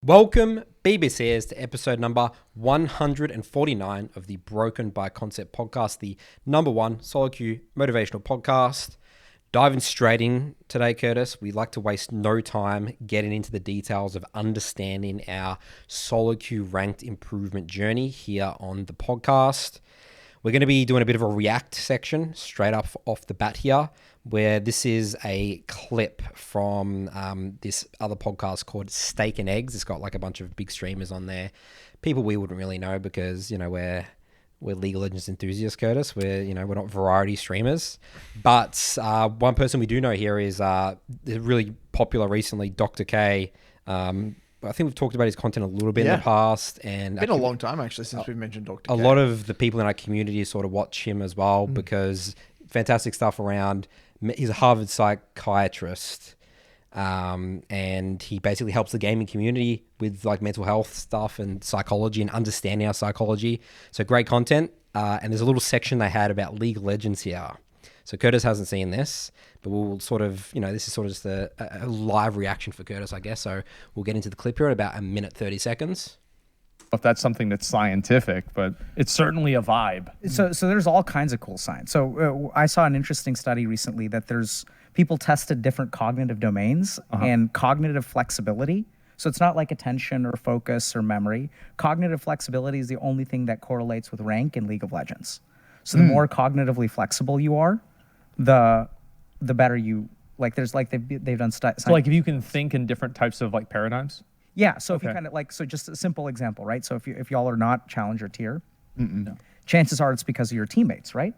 Welcome, BBCers, to episode number 149 of the Broken by Concept podcast, the number one SoloQ motivational podcast. Diving straight in today, Curtis, we like to waste no time getting into the details of understanding our SoloQ ranked improvement journey here on the podcast. We're going to be doing a bit of a react section straight up off the bat here, where this is a clip from this other podcast called Steak and Eggs. It's got like a bunch of big streamers on there. People we wouldn't really know because, you know, we're League of Legends enthusiasts, Curtis. We're not variety streamers. But one person we do know here is really popular recently, Dr.K. I think we've talked about his content a little bit in the past. And been a long time, actually, since we've mentioned Dr.K. A lot of the people in our community sort of watch him as well because fantastic stuff around. He's a Harvard psychiatrist, and he basically helps the gaming community with like mental health stuff and psychology and understanding our psychology. So great content. And there's a little section they had about League of Legends here. So Curtis hasn't seen this, but we'll sort of, this is sort of just a live reaction for Curtis, I guess. So we'll get into the clip here in about a minute, 30 seconds. If that's something that's scientific, but it's certainly a vibe. So there's all kinds of cool science. So I saw an interesting study recently that there's people tested different cognitive domains and cognitive flexibility. So it's not like attention or focus or memory. Cognitive flexibility is the only thing that correlates with rank in League of Legends. So the more cognitively flexible you are, the better you, like there's like they've done studies. So like if you can think in different types of like paradigms? Yeah, so if you kind of like, so just a simple example, right? So if y'all are not challenger tier, chances are it's because of your teammates, right?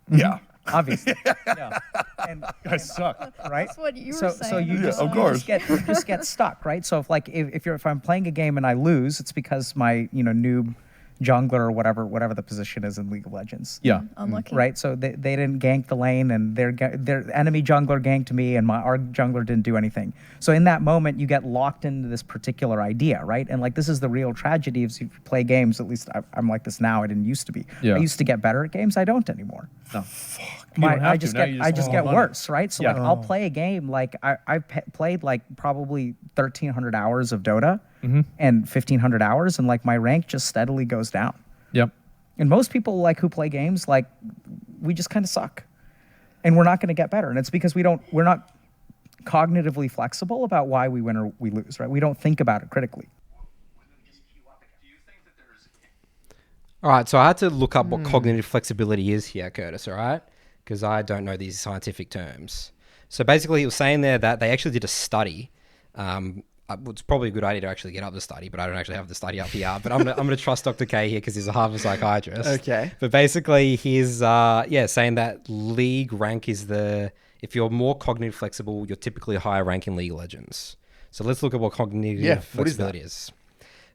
Yeah. Obviously. Yeah. And guys suck. Right? That's what you were So saying. you just, of course. you just get stuck, right? So if I'm playing a game and I lose, it's because my noob jungler or whatever the position is in League of Legends. Yeah. Unlucky. Right, so they didn't gank the lane, and their enemy jungler ganked me, and our jungler didn't do anything. So in that moment, you get locked into this particular idea, right? And like this is the real tragedy if you play games. At least I'm like this now. I didn't used to be. Yeah. I used to get better at games. I don't anymore. No. I just get worse, right? So Yeah. like I'll play a game like I've played like probably 1,300 hours of Dota and 1,500 hours, and like my rank just steadily goes down. Yep. And most people like who play games, like we just kind of suck, and we're not going to get better. And it's because we're not cognitively flexible about why we win or we lose, right? We don't think about it critically. All right, so I had to look up what cognitive flexibility is here, Curtis, all right? Because I don't know these scientific terms. So basically, it was saying there that they actually did a study. It's probably a good idea to actually get up the study, but I don't actually have the study up here. But I'm gonna trust Dr. K here because he's a Harvard psychiatrist. Okay. But basically, he's saying that league rank is if you're more cognitive flexible, you're typically a higher rank in League of Legends. So let's look at what cognitive flexibility is.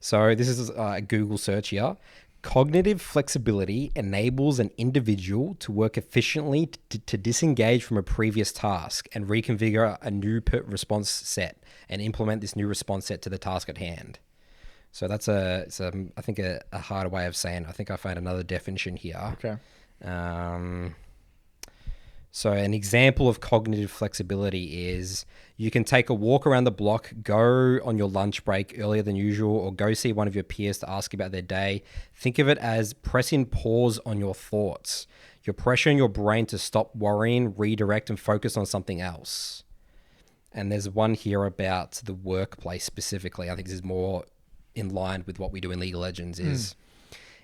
So this is a Google search here. Cognitive flexibility enables an individual to work efficiently to disengage from a previous task and reconfigure a new response set and implement this new response set to the task at hand. So that's I think a harder way of saying it. I think I found another definition here. Okay. So an example of cognitive flexibility is you can take a walk around the block, go on your lunch break earlier than usual, or go see one of your peers to ask about their day. Think of it as pressing pause on your thoughts. You're pressuring your brain to stop worrying, redirect, and focus on something else. And there's one here about the workplace specifically. I think this is more in line with what we do in League of Legends is...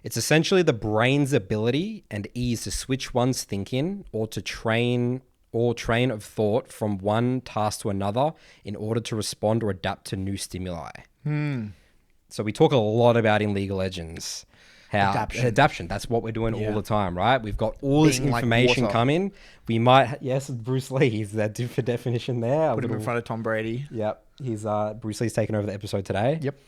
It's essentially the brain's ability and ease to switch one's thinking or train of thought from one task to another in order to respond or adapt to new stimuli. So we talk a lot about in League of Legends how adaptation. That's what we're doing all the time, right? We've got all this information coming. We might, Bruce Lee, he's that for definition there. Put him in front of Tom Brady. Yep. He's Bruce Lee's taken over the episode today. Yep.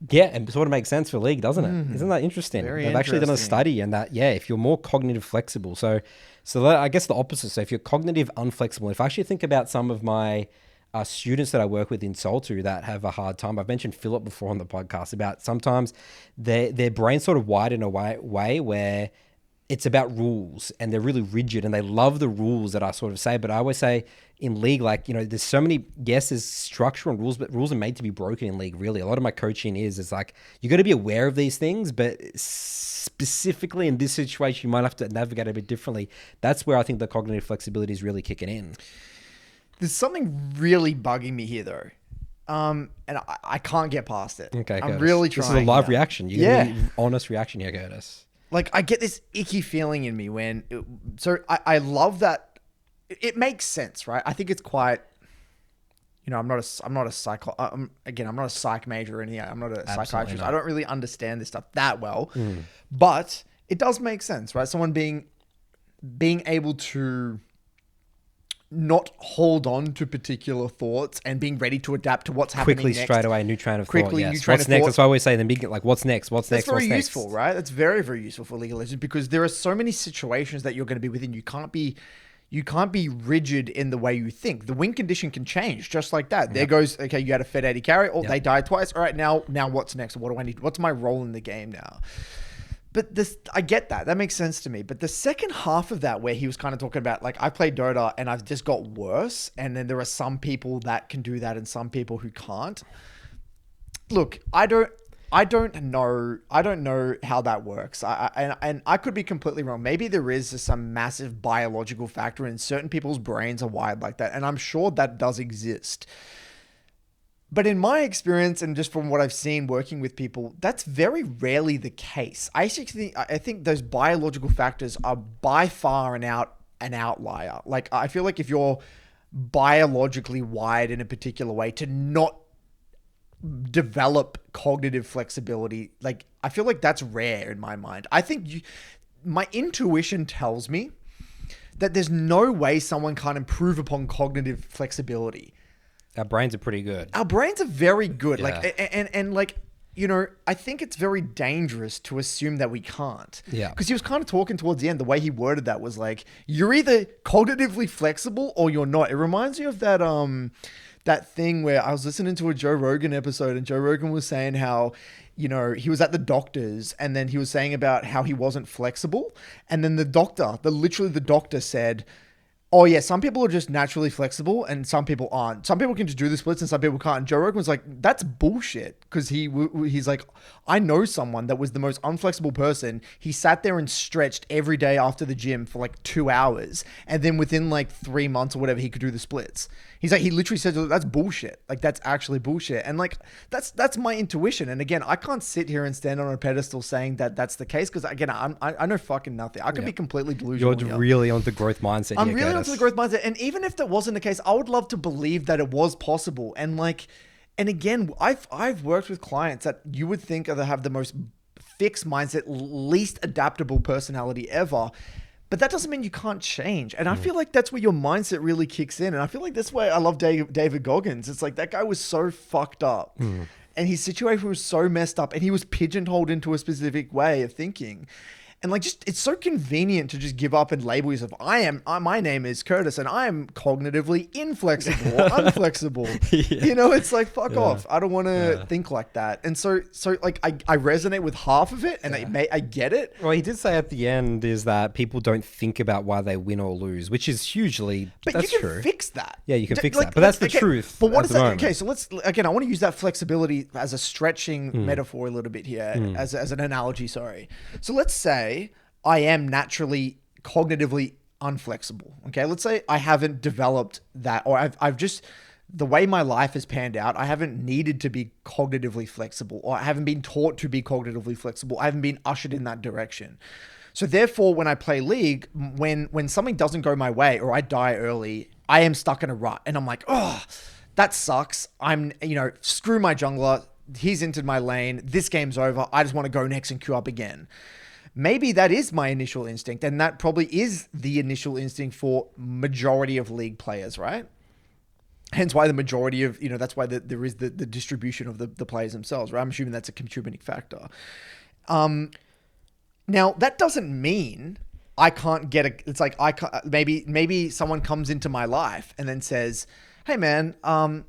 Yeah, and sort of makes sense for League, doesn't it? Isn't that interesting? They've actually done a study and that, if you're more cognitive flexible. So I guess the opposite. So if you're cognitive unflexible, if I actually think about some of my students that I work with in SoloQ that have a hard time, I've mentioned Philip before on the podcast about sometimes their brain sort of wired in a way where it's about rules, and they're really rigid, and they love the rules that I sort of say. But I always say in league, like, you know, there's so many, yes, there's structure and rules, but rules are made to be broken in league, really. A lot of my coaching is like, you got to be aware of these things, but specifically in this situation, you might have to navigate a bit differently. That's where I think the cognitive flexibility is really kicking in. There's something really bugging me here, though. And I can't get past it. Okay, I'm Curtis. really This trying. is a live here. reaction. You Yeah. get an honest reaction here, Curtis. Like, I get this icky feeling in me when... I love that... It makes sense, right? I think it's quite... You know, I'm not a psycho... again, I'm not a psych major or anything. I'm not a psychiatrist. not. I don't really understand this stuff that well. But it does make sense, right? Someone being able to not hold on to particular thoughts and being ready to adapt to what's happening Quickly, next. straight away, new train of Quickly, thought. new Yes. train What's of next? thought. That's why I always say in the beginning, like, what's next? What's That's next? very What's useful, next? right? That's very, very useful for League of Legends because there are so many situations that you're going to be within. You can't be rigid in the way you think. The win condition can change just like that. There goes, okay, you had a Fed 80 carry. Oh, they died twice. All right, now what's next? What do I need? What's my role in the game now? But I get that. That makes sense to me. But the second half of that, where he was kind of talking about, like, I play Dota and I've just got worse. And then there are some people that can do that and some people who can't. Look, I don't know how that works. And I could be completely wrong. Maybe there is just some massive biological factor and certain people's brains are wired like that. And I'm sure that does exist. But in my experience, and just from what I've seen working with people, that's very rarely the case. I think those biological factors are by far an outlier. Like, I feel like if you're biologically wired in a particular way to not develop cognitive flexibility, like, I feel like that's rare in my mind. I think my intuition tells me that there's no way someone can't improve upon cognitive flexibility. Our brains are pretty good. Our brains are very good. Yeah. Like, and like, you know, I think it's very dangerous to assume that we can't. Yeah. Because he was kind of talking towards the end, the way he worded that was like, you're either cognitively flexible or you're not. It reminds me of that thing where I was listening to a Joe Rogan episode and Joe Rogan was saying how, you know, he was at the doctor's and then he was saying about how he wasn't flexible. And then the doctor said, oh yeah, some people are just naturally flexible and some people aren't. Some people can just do the splits and some people can't. And Joe Rogan was like, that's bullshit. Because he's like, I know someone that was the most unflexible person. He sat there and stretched every day after the gym for like 2 hours. And then within like 3 months or whatever, he could do the splits. He's like, he literally said, that's bullshit. Like, that's actually bullshit. And like, that's my intuition. And again, I can't sit here and stand on a pedestal saying that that's the case. Because again, I know fucking nothing. I could be completely delusional. You're really on the growth mindset. I'm really onto the growth mindset. And even if that wasn't the case, I would love to believe that it was possible. And like, and again, I've worked with clients that you would think are have the most fixed mindset, least adaptable personality ever. But that doesn't mean you can't change. And I feel like that's where your mindset really kicks in. And I feel like that's why I love David Goggins. It's like that guy was so fucked up. And his situation was so messed up. And he was pigeonholed into a specific way of thinking. And like, just, it's so convenient to just give up and label yourself. My name is Curtis and I am cognitively inflexible or unflexible. You know, it's like, fuck off. I don't want to think like that. And so like, I resonate with half of it and I get it. Well, he did say at the end is that people don't think about why they win or lose, which is hugely, But that's you can true. fix that. Yeah, you can fix Like, that. But that's the okay, truth. But what at is the that? moment. Okay, so I want to use that flexibility as a stretching metaphor a little bit here, as an analogy, sorry. So let's say I am naturally cognitively unflexible. Okay, let's say I haven't developed that, or I've just, the way my life has panned out, I haven't needed to be cognitively flexible, or I haven't been taught to be cognitively flexible. I haven't been ushered in that direction. So therefore, when I play League, when something doesn't go my way or I die early, I am stuck in a rut and I'm like, oh, that sucks. Screw my jungler. He's entered my lane. This game's over. I just want to go next and queue up again. Maybe that is my initial instinct, and that probably is the initial instinct for majority of League players, right? Hence why the majority of, that's why there is the distribution of the players themselves, right? I'm assuming that's a contributing factor. Now, that doesn't mean I can't get it's like, maybe someone comes into my life and then says, hey man,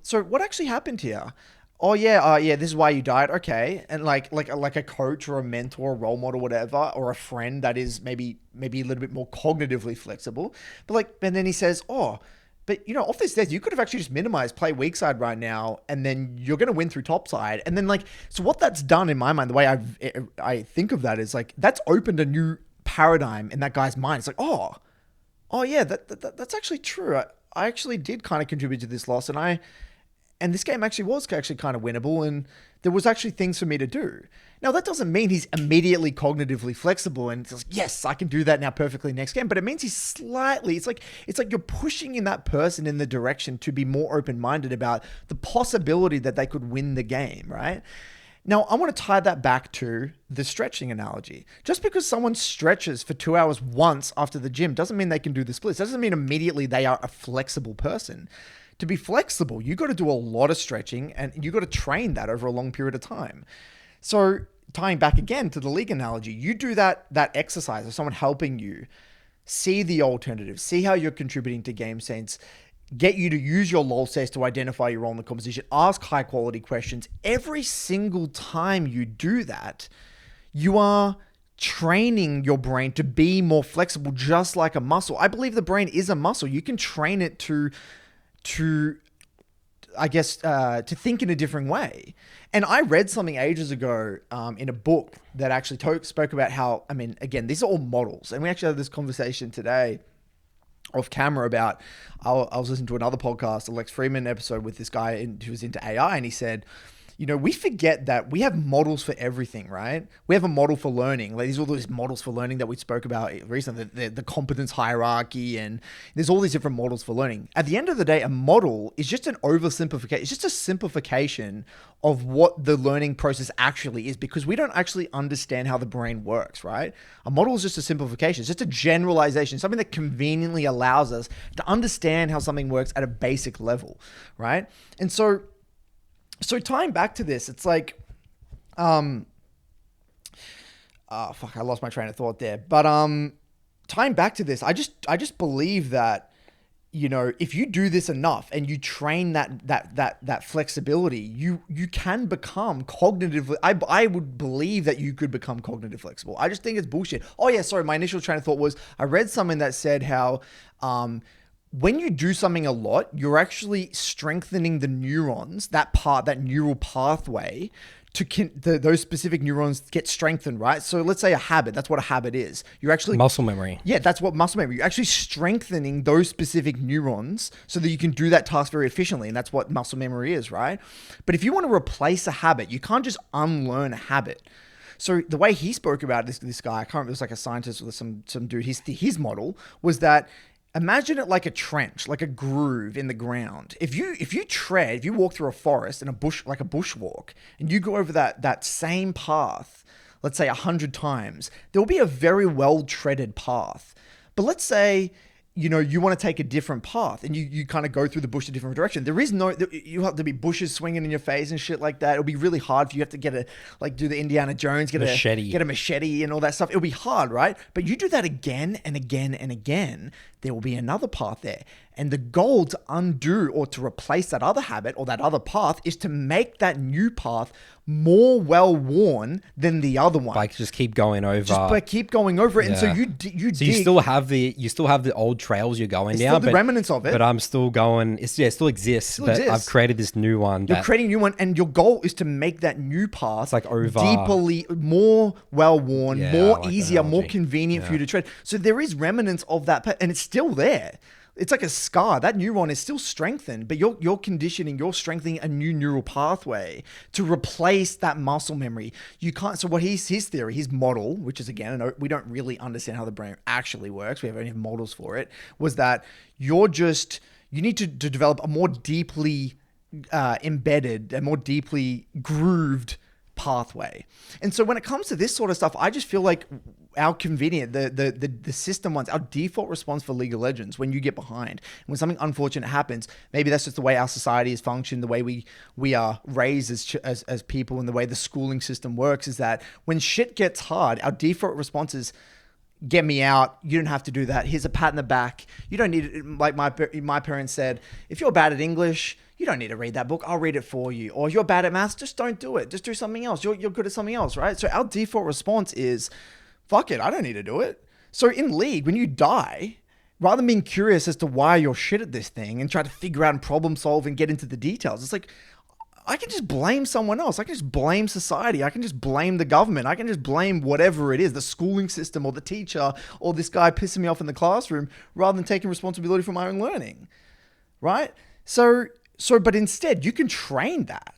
so what actually happened here? oh yeah, this is why you died. Okay. And like a coach or a mentor, a role model, whatever, or a friend that is maybe a little bit more cognitively flexible. But then he says, oh, but off this death, you could have actually just minimized, play weak side right now, and then you're going to win through top side. And then so what that's done in my mind, the way I think of that is that's opened a new paradigm in that guy's mind. It's like, oh yeah, that's actually true. I actually did kind of contribute to this loss, and this game actually was kind of winnable, and there was actually things for me to do. Now, that doesn't mean he's immediately cognitively flexible and it's like, yes, I can do that now perfectly next game, but it means he's slightly, it's like you're pushing in that person in the direction to be more open-minded about the possibility that they could win the game, right? Now, I want to tie that back to the stretching analogy. Just because someone stretches for 2 hours once after the gym doesn't mean they can do the splits. That doesn't mean immediately they are a flexible person. To be flexible, you got to do a lot of stretching and you got to train that over a long period of time. So tying back again to the league analogy, you do that exercise of someone helping you see the alternatives, see how you're contributing to game sense, get you to use your LOL sets to identify your role in the composition, ask high quality questions. Every single time you do that, you are training your brain to be more flexible, just like a muscle. I believe the brain is a muscle. You can train it to think in a different way. And I read something ages ago in a book that actually spoke about how, again, these are all models. And we actually had this conversation today off camera about, I was listening to another podcast, a Lex Freeman episode with this guy who was into AI, and he said, we forget that we have models for everything, right? We have a model for learning. These are all those models for learning that we spoke about recently, the competence hierarchy, and there's all these different models for learning. At the end of the day, a model is just an oversimplification. It's just a simplification of what the learning process actually is, because we don't actually understand how the brain works, right? A model is just a simplification. It's just a generalization, something that conveniently allows us to understand how something works at a basic level, right? And so tying back to this, it's like, I lost my train of thought there. But tying back to this, I just believe that, if you do this enough and you train that flexibility, you can become cognitively. I would believe that you could become cognitively flexible. I just think it's bullshit. Oh yeah, sorry. My initial train of thought was I read something that said how when you do something a lot, you're actually strengthening the neurons, that neural pathway those specific neurons get strengthened, right? So let's say a habit, that's what a habit is. You're actually muscle memory. Yeah, that's what muscle memory. You're actually strengthening those specific neurons so that you can do that task very efficiently. And that's what muscle memory is, right? But if you want to replace a habit, you can't just unlearn a habit. So the way he spoke about this guy, I can't remember, it was like a scientist or some dude, his model was that imagine it like a trench, like a groove in the ground. If you walk through a forest and a bush, like a bushwalk, and you go over that same path, let's say 100 times, there will be a very well-treaded path. But let's say, you want to take a different path and you kind of go through the bush a different direction. You have to be bushes swinging in your face and shit like that. It'll be really hard for you. You have to get do the Indiana Jones, get a machete and all that stuff. It'll be hard, right? But you do that again and again and again, there will be another path there. And the goal to undo or to replace that other habit or that other path is to make that new path more well-worn than the other one. Like just keep going over. Keep going over it. Yeah. And so you still have the old trails you're going down. Still the remnants of it. But I'm still going, it still exists. I've created this new one. You're creating a new one, and your goal is to make that new path it's like over deeply, more well-worn, more easier, more convenient for you to tread. So there is remnants of that path, and it's still there. It's like a scar. That neuron is still strengthened, but you're conditioning, you're strengthening a new neural pathway to replace that muscle memory. You can't. So what his theory, his model, which is again, we don't really understand how the brain actually works. We have only models for it. Was that you need to develop a more deeply embedded, a more deeply grooved pathway. And so when it comes to this sort of stuff, I just feel like our convenient, the system wants, our default response for League of Legends when you get behind, when something unfortunate happens, maybe that's just the way our society is functioned, the way we are raised as people, and the way the schooling system works, is that when shit gets hard, our default response is, get me out. You don't have to do that. Here's a pat in the back. You don't need it. Like my parents said, if you're bad at English, you don't need to read that book. I'll read it for you. Or you're bad at maths, just don't do it. Just do something else. You're good at something else, right? So our default response is, fuck it, I don't need to do it. So in League, when you die, rather than being curious as to why you're shit at this thing and try to figure out and problem solve and get into the details, it's like, I can just blame someone else. I can just blame society. I can just blame the government. I can just blame whatever it is, the schooling system or the teacher or this guy pissing me off in the classroom, rather than taking responsibility for my own learning, right? So, but instead you can train that.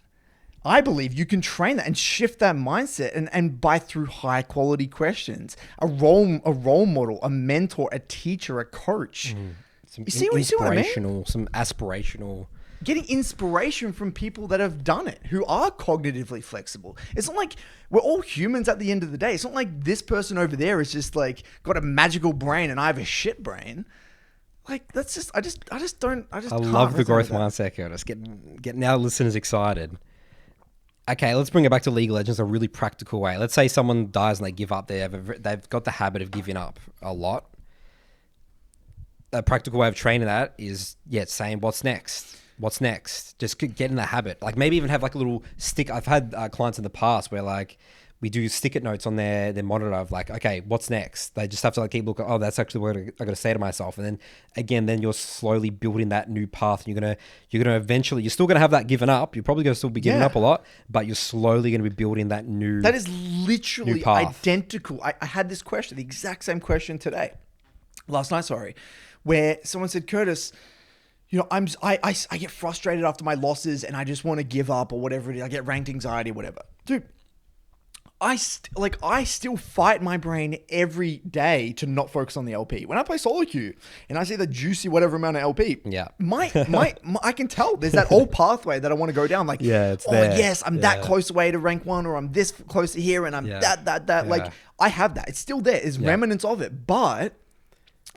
I believe you can train that and shift that mindset and by through high quality questions, a role model, a mentor, a teacher, a coach. Some You see what I mean? some aspirational. Getting inspiration from people that have done it, who are cognitively flexible. It's not like we're all humans at the end of the day. It's not like this person over there is just like got a magical brain and I have a shit brain. Like that's just, I love the growth mindset, Curtis. Getting our listeners excited. Okay, let's bring it back to League of Legends a really practical way. Let's say someone dies and they give up. They've got the habit of giving up a lot. A practical way of training that is, saying what's next. What's next? Just get in the habit. Like maybe even have like a little stick. I've had clients in the past where like we do stick-it notes on their monitor of like, okay, what's next? They just have to like keep looking. Oh, that's actually what I got to say to myself. And then again, then you're slowly building that new path. And you're gonna eventually. You're still gonna have that given up. You're probably gonna still be giving up a lot, but you're slowly gonna be building that new. That is literally identical. I had this question, the exact same question last night, where someone said, Curtis, you know, I get frustrated after my losses and I just want to give up or whatever it is. I get ranked anxiety, whatever. Dude, I still fight my brain every day to not focus on the LP. When I play SoloQ and I see the juicy whatever amount of LP, my I can tell there's that old pathway that I want to go down. Like, it's there. Yes, I'm that close away to rank 1, or I'm this close to here, and I'm that. Yeah. Like, I have that. It's still there. It's remnants of it, but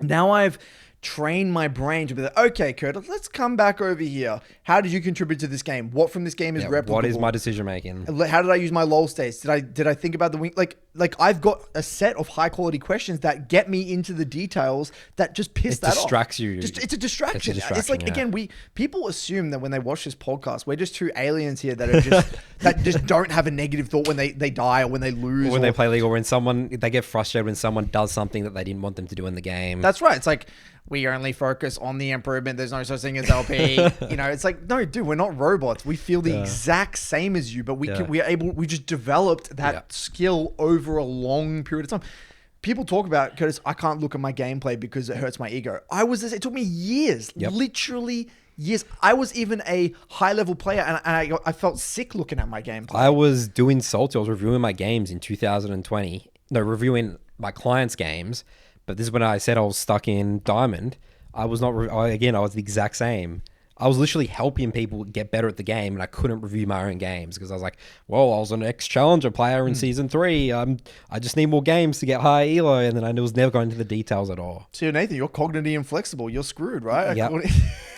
now I've train my brain to be like, okay, Curtis, let's come back over here. How did you contribute to this game? What from this game is replicable? What is my decision making? How did I use my LOL states? Did I think about the wing? Like I've got a set of high quality questions that get me into the details that just piss that off. It distracts you. It's a distraction. It's like, again, people assume that when they watch this podcast, we're just two aliens here that are just that just don't have a negative thought when they die or when they lose, or when they play League, or when they get frustrated when someone does something that they didn't want them to do in the game. That's right. It's like, we only focus on the improvement. There's no such thing as LP. You know, it's like, no, dude, we're not robots. We feel the exact same as you, but we just developed that skill over a long period of time. People talk about, Curtis, I can't look at my gameplay because it hurts my ego. It took me years, literally years. I was even a high level player and I felt sick looking at my gameplay. I was doing SoloQ. I was reviewing my games in 2020. No, reviewing my clients' games. But this is when I said I was stuck in Diamond. I was not, I was the exact same. I was literally helping people get better at the game, and I couldn't review my own games because I was like, well, I was an ex-challenger player in season 3. I just need more games to get high elo, and then I was never going into the details at all. So Nathan, you're cognitively inflexible. You're screwed, right? Yep.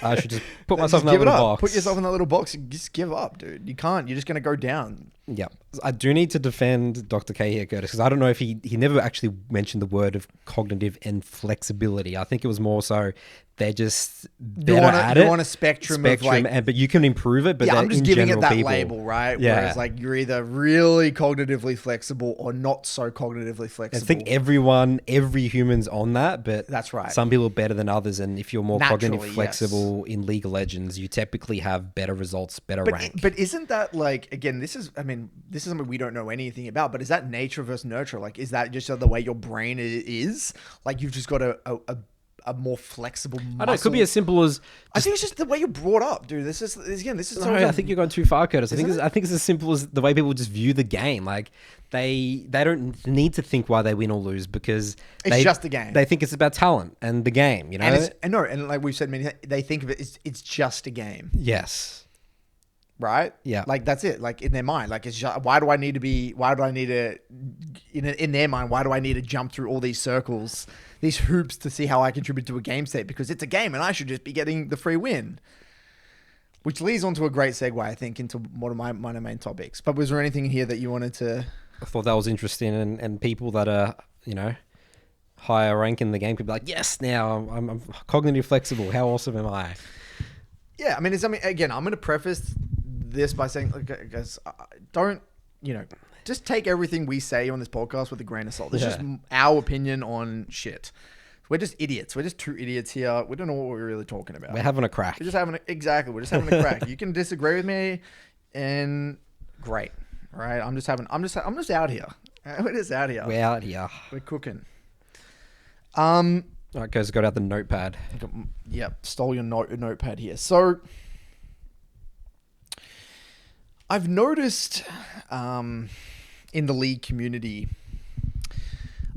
I should just put myself in that little box. Put yourself in that little box and just give up, dude. You can't. You're just going to go down. Yeah. I do need to defend Dr.K here, Curtis, because I don't know if he never actually mentioned the word of cognitive inflexibility. I think it was more so they're just better at it. You're on a spectrum of like... but you can improve it, but I'm just giving it that people, label, right? Yeah. Whereas like you're either really cognitively flexible or not so cognitively flexible. I think every human's on that, but that's right. Some people are better than others, and if you're more cognitively flexible in League of Legends, you typically have better results, better rank. But isn't that like, again, this is something we don't know anything about, but is that nature versus nurture? Like, is that just the way your brain is? Like, you've just got a more flexible muscle. I don't know, it could be as simple as... I think it's just the way you're brought up, dude. This is No, I think you're going too far, Curtis. I think it's as simple as the way people just view the game. Like, they don't need to think why they win or lose because... It's just a game. They think it's about talent and the game, you know? And like we've said many times, they think of it, it's just a game. Yes. Right? Yeah. Like, that's it. Like, in their mind. Like, it's just, in their mind, why do I need to jump through all these circles, these hoops to see how I contribute to a game state? Because it's a game and I should just be getting the free win. Which leads on to a great segue, I think, into one of my main topics. But was there anything here that you wanted to... I thought that was interesting, and people that are, higher rank in the game could be like, yes, now I'm cognitively flexible. How awesome am I? Yeah, I mean, again, I'm going to preface this by saying, guys, don't, just take everything we say on this podcast with a grain of salt. It's just our opinion on shit. We're just idiots. We're just two idiots here. We don't know what we're really talking about. We're having a crack. We're just having a crack. You can disagree with me, and great, all right? I'm just out here. We're just out here. We're out here. We're cooking. All right, guys, got out the notepad. Yep, stole your notepad here. So, I've noticed in the League community,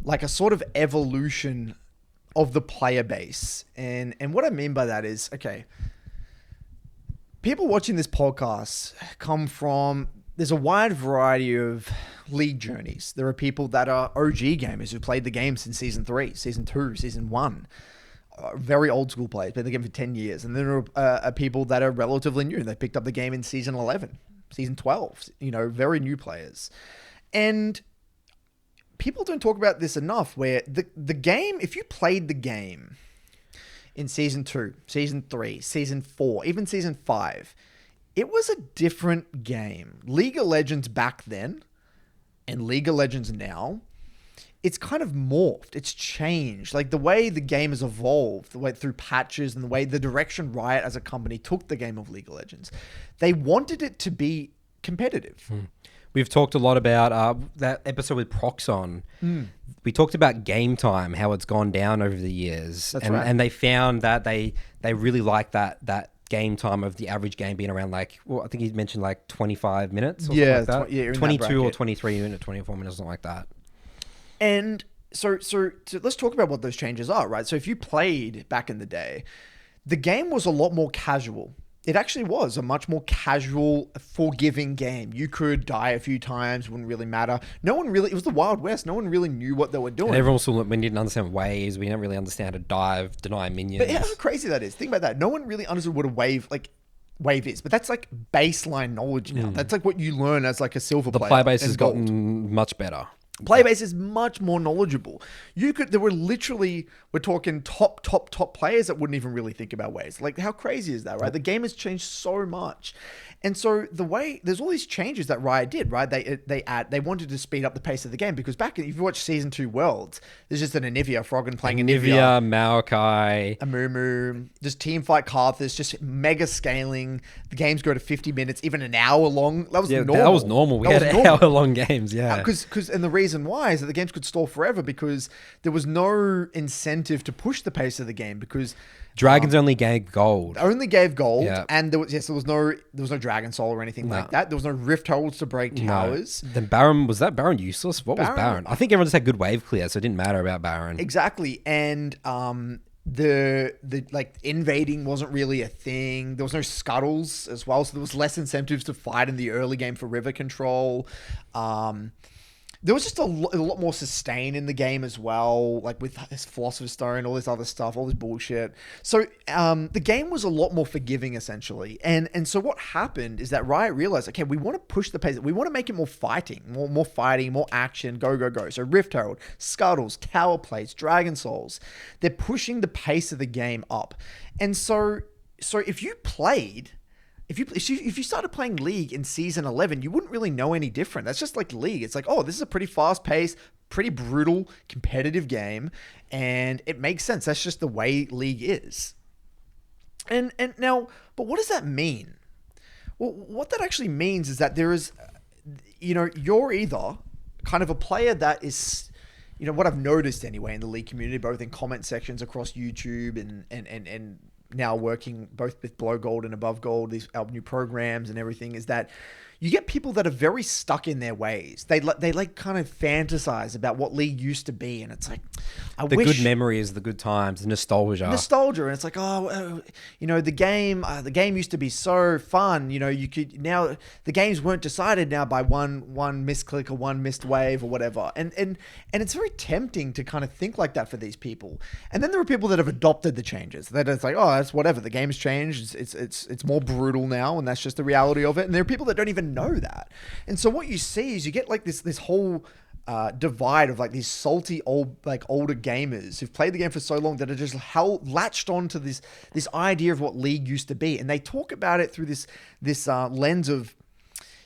like a sort of evolution of the player base. And what I mean by that is, okay, people watching this podcast come from, there's a wide variety of League journeys. There are people that are OG gamers who played the game since Season 3, Season 2, Season 1. Very old school players, played the game for 10 years. And then there are people that are relatively new. They picked up the game in Season 11, Season 12, very new players. And people don't talk about this enough, where the game, if you played the game in Season 2, Season 3, Season 4, even Season 5, it was a different game. League of Legends back then and League of Legends now, it's kind of morphed. It's changed. Like the way the game has evolved, the way through patches and the way the direction Riot as a company took the game of League of Legends, they wanted it to be competitive. We've talked a lot about that episode with Proxon. We talked about game time, how it's gone down over the years. That's right. And they found that they really like that game time of the average game being around I think he mentioned 25 minutes or something like that. Yeah, 22 or 23 minutes, 24 minutes, something like that. And so let's talk about what those changes are, right? So if you played back in the day, the game was a lot more casual. It actually was a much more casual, forgiving game. You could die a few times, wouldn't really matter. It was the Wild West. No one really knew what they were doing. And everyone still, we didn't understand waves. We didn't really understand how to dive, deny minions. But how crazy that is. Think about that. No one really understood what a wave is, but that's like baseline knowledge now. That's like what you learn as like a silver player. The player base has gotten much better. Player base is much more knowledgeable. We're talking top players that wouldn't even really think about waves. Like, how crazy is that, right? The game has changed so much. And so there's all these changes that Riot did, right? They wanted to speed up the pace of the game, because if you watch Season 2 Worlds, there's just an Anivia, Froggen playing Anivia, Maokai, a Mumu, just teamfight Karthus, just mega scaling. The games go to 50 minutes, even an hour long. That was normal. That was normal. We had hour-long games, yeah. And the reason why is that the games could stall forever, because there was no incentive to push the pace of the game, because Dragons only gave gold. Yeah. And there was no Dragon Soul or anything like that. There was no Rift Heralds to break towers. Then Baron, was that Baron useless? What was Baron? I think everyone just had good wave clear, so it didn't matter about Baron. Exactly. And the invading wasn't really a thing. There was no scuttles as well, so there was less incentives to fight in the early game for river control. There was just a lot more sustain in the game as well, like with this Philosopher's Stone, all this other stuff, all this bullshit. So the game was a lot more forgiving, essentially. And so what happened is that Riot realized, okay, we want to push the pace. We want to make it more fighting, more fighting, more action, go. So Rift Herald, Scuttles, Tower Plates, Dragon Souls, they're pushing the pace of the game up. And so if you played... If you started playing League in Season 11, you wouldn't really know any different. That's just like League. It's like, oh, this is a pretty fast-paced, pretty brutal, competitive game, and it makes sense. That's just the way League is. And now, but what does that mean? Well, what that actually means is that there is, you're either kind of a player that is, what I've noticed anyway in the League community, both in comment sections across YouTube and now working both with Below Gold and Above Gold, these new programs and everything, is that you get people that are very stuck in their ways. They kind of fantasize about what League used to be, and it's like, the good memories, the good times, the nostalgia, and it's like, the game used to be so fun. You could, now the games weren't decided now by one misclick or one missed wave or whatever, and it's very tempting to kind of think like that for these people. And then there are people that have adopted the changes. That it's like, oh, that's whatever. The game's changed. It's more brutal now, and that's just the reality of it. And there are people that don't even know that. And so what you see is you get like this whole divide of like these salty older gamers who've played the game for so long that are just latched on to this idea of what League used to be, and they talk about it through this lens of,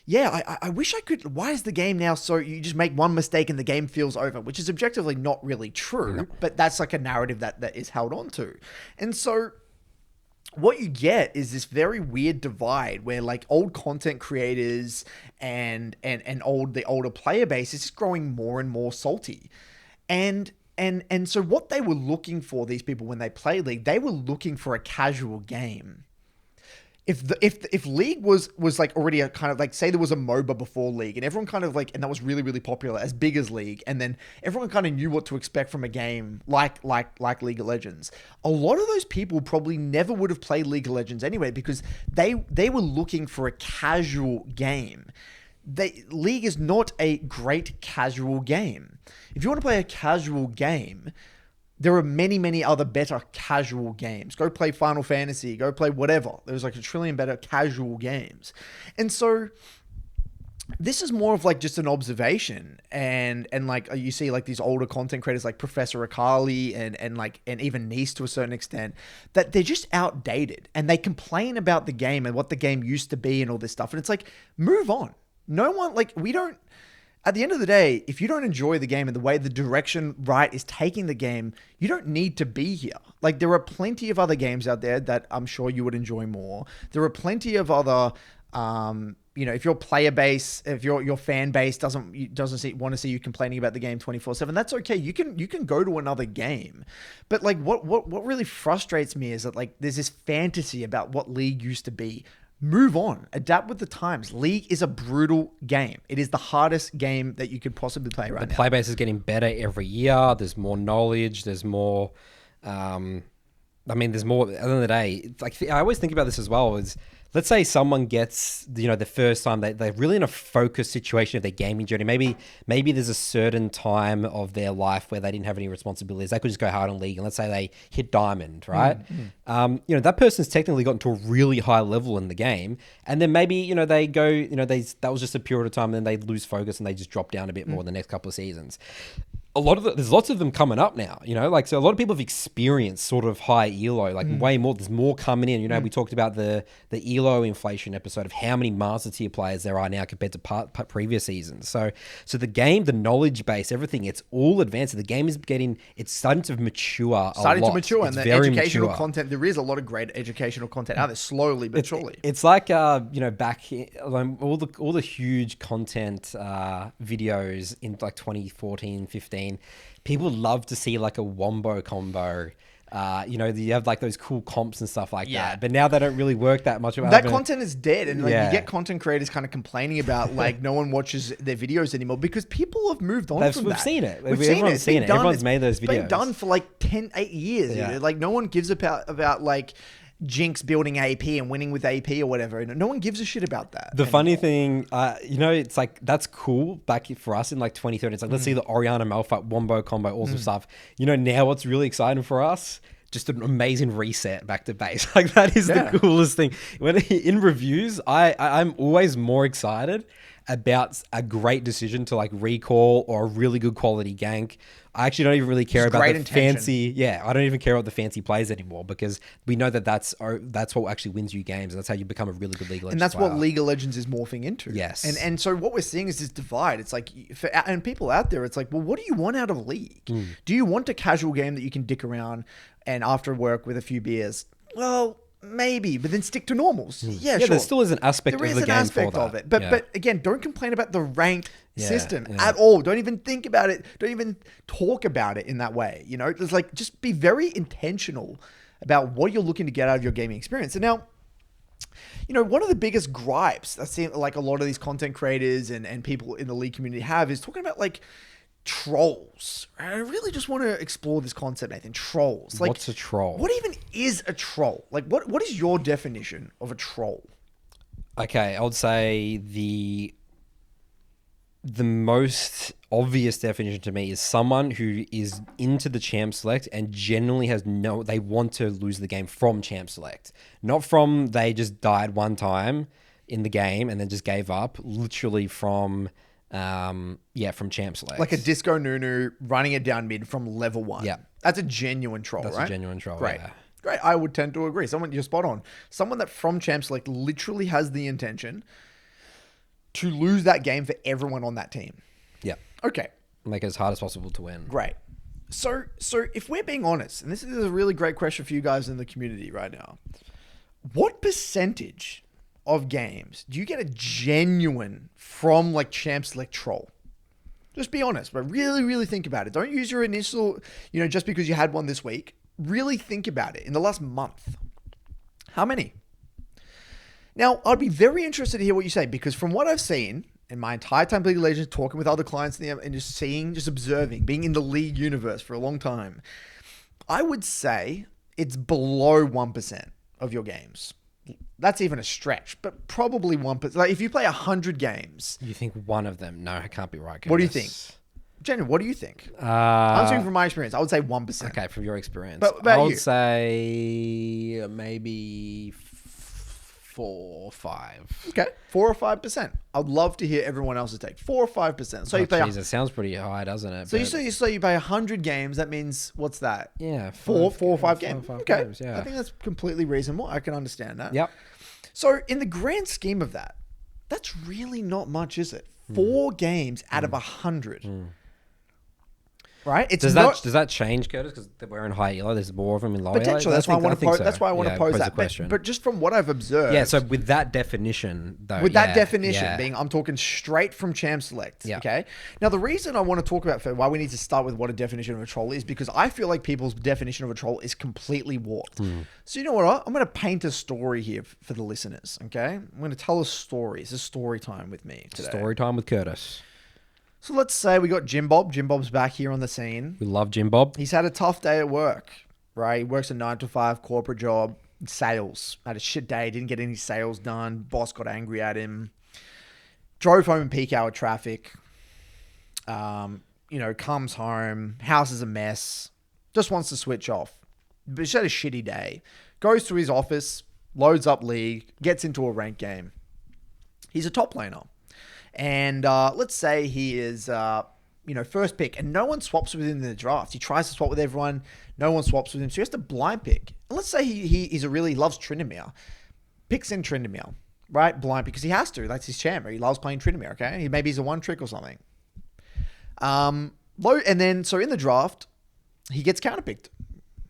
yeah, I wish I could. Why is the game now so you just make one mistake and the game feels over, which is objectively not really true, but that's like a narrative that is held on to. And so what you get is this very weird divide where like old content creators and the older player base is just growing more and more salty. And so what they were looking for, these people, when they play League, they were looking for a casual game. If League was like already a kind of like, say there was a MOBA before League and everyone kind of like, and that was really, really popular, as big as League, and then everyone kind of knew what to expect from a game like League of Legends, a lot of those people probably never would have played League of Legends anyway, because they were looking for a casual game. League is not a great casual game. If you want to play a casual game, there are many, many other better casual games. Go play Final Fantasy, go play whatever. There's like a trillion better casual games. And so this is more of like just an observation. And like you see like these older content creators like Professor Akali and even Nice to a certain extent, that they're just outdated and they complain about the game and what the game used to be and all this stuff. And it's like, move on. No one, like, we don't, at the end of the day, if you don't enjoy the game and the way the direction Riot is taking the game, you don't need to be here. Like, there are plenty of other games out there that I'm sure you would enjoy more. There are plenty of other, if your player base, if your fan base doesn't want to see you complaining about the game 24/7, that's okay. You can go to another game. But like, what really frustrates me is that like there's this fantasy about what League used to be. Move on. Adapt with the times. League is a brutal game. It is the hardest game that you could possibly play right now. The play base is getting better every year. There's more knowledge. There's more... there's more... At the end of the day, like I always think about this as well, is let's say someone gets, the first time they're really in a focused situation of their gaming journey. Maybe there's a certain time of their life where they didn't have any responsibilities. They could just go hard on League, and let's say they hit Diamond, right? That person's technically gotten to a really high level in the game, and then maybe they go, that was just a period of time, and then they lose focus and they just drop down a bit more in the next couple of seasons. There's lots of them coming up now, so a lot of people have experienced sort of high ELO, way more. There's more coming in. We talked about the ELO inflation episode of how many master tier players there are now compared to previous seasons. So the game, the knowledge base, everything, it's all advanced. The game is it's starting to mature a lot. And the educational content, there is a lot of great educational content out there, slowly but surely. It's like, back all the huge content videos in like 2014, 15, people love to see like a wombo combo. You have like those cool comps and stuff like that. But now they don't really work that much. That content is dead. And you get content creators kind of complaining about like no one watches their videos anymore because people have moved on from that. We've seen it. Everyone's seen it. Everyone's made those videos. It's been done for like 8 years. Yeah. Like no one gives about like Jinx building AP and winning with AP or whatever. No one gives a shit about that. The funny thing, it's like, that's cool back for us in like 2013. It's like, let's see the Orianna Malphite wombo combo, awesome stuff. Now what's really exciting for us? Just an amazing reset back to base. Like that is the coolest thing. When in reviews, I'm always more excited about a great decision to like recall or a really good quality gank. I actually don't even really care about the fancy. Yeah, I don't even care about the fancy plays anymore because we know that's what actually wins you games. And that's how you become a really good League of Legends And that's player. What League of Legends is morphing into. Yes. And so what we're seeing is this divide. It's like, and people out there, it's like, well, what do you want out of League? Do you want a casual game that you can dick around and after work with a few beers? Well, maybe, but then stick to normals. Yeah, sure. There still is an aspect of the game for that. There is an aspect of it. But again, don't complain about the ranked system at all. Don't even think about it. Don't even talk about it in that way. It's like, just be very intentional about what you're looking to get out of your gaming experience. And now, one of the biggest gripes I see like a lot of these content creators and people in the League community have is talking about like trolls. I really just want to explore this concept, Nathan. Trolls. Like, what's a troll? What even is a troll? Like, what is your definition of a troll? Okay, I would say the most obvious definition to me is someone who is into the champ select and generally they want to lose the game from champ select, not from they just died one time in the game and then just gave up. Literally from From Champ Select. Like a Disco Nunu running it down mid from level 1. Yeah. That's a genuine troll, That's right? a genuine troll, Great. yeah. Great. I would tend to agree. You're spot on. Someone that from Champ Select literally has the intention to lose that game for everyone on that team. Yeah. Okay. Make it as hard as possible to win. Great. So if we're being honest, and this is a really great question for you guys in the community right now, what percentage of games do you get a genuine from like Champ Select troll? Just be honest, but really, really think about it. Don't use your initial, just because you had one this week. Really think about it in the last month. How many? Now, I'd be very interested to hear what you say, because from what I've seen in my entire time playing League of Legends, talking with other clients and just observing, being in the League universe for a long time, I would say it's below 1% of your games. That's even a stretch, but probably 1%. Like if you play 100 games. You think one of them? No, it can't be right. What do you think? Jenny, what do you think? I'm speaking from my experience. I would say 1%. Okay, from your experience. But I would say maybe 4 or 5. Okay, 4 or 5%. I'd love to hear everyone else's take. 4 or 5%. So you play. Jeez, it sounds pretty high, doesn't it? So you play 100 games. That means what's that? Yeah, four or five games. Five Okay, games, yeah. I think that's completely reasonable. I can understand that. Yep. So in the grand scheme of that, that's really not much, is it? 4 games out of 100. Right? Does that change, Curtis? Because we're in high elo. There's more of them in low elo. Potentially. That's why I want to pose. That's why I want to pose the that question. But just from what I've observed. Yeah. So with that definition, though. Being, I'm talking straight from Champ Select. Yeah. Okay. Now the reason I want to talk about why we need to start with what a definition of a troll is, because I feel like people's definition of a troll is completely warped. So you know what? I'm going to paint a story here for the listeners. Okay. I'm going to tell a story. It's a story time with me today. Story time with Curtis. So let's say we got JimBob. JimBob's back here on the scene. We love JimBob. He's had a tough day at work, right? He works a 9 to 5 corporate job, sales. Had a shit day, didn't get any sales done. Boss got angry at him. Drove home in peak hour traffic. Comes home. House is a mess. Just wants to switch off. But he's had a shitty day. Goes to his office, loads up League, gets into a ranked game. He's a top laner. And let's say he is, first pick, and no one swaps with him in the draft. He tries to swap with everyone. No one swaps with him. So he has to blind pick. And let's say he loves Tryndamere. Picks in Tryndamere, right? Blind, because he has to. That's his champ. He loves playing Tryndamere, okay? Maybe he's a one trick or something. And then, so in the draft, he gets counterpicked.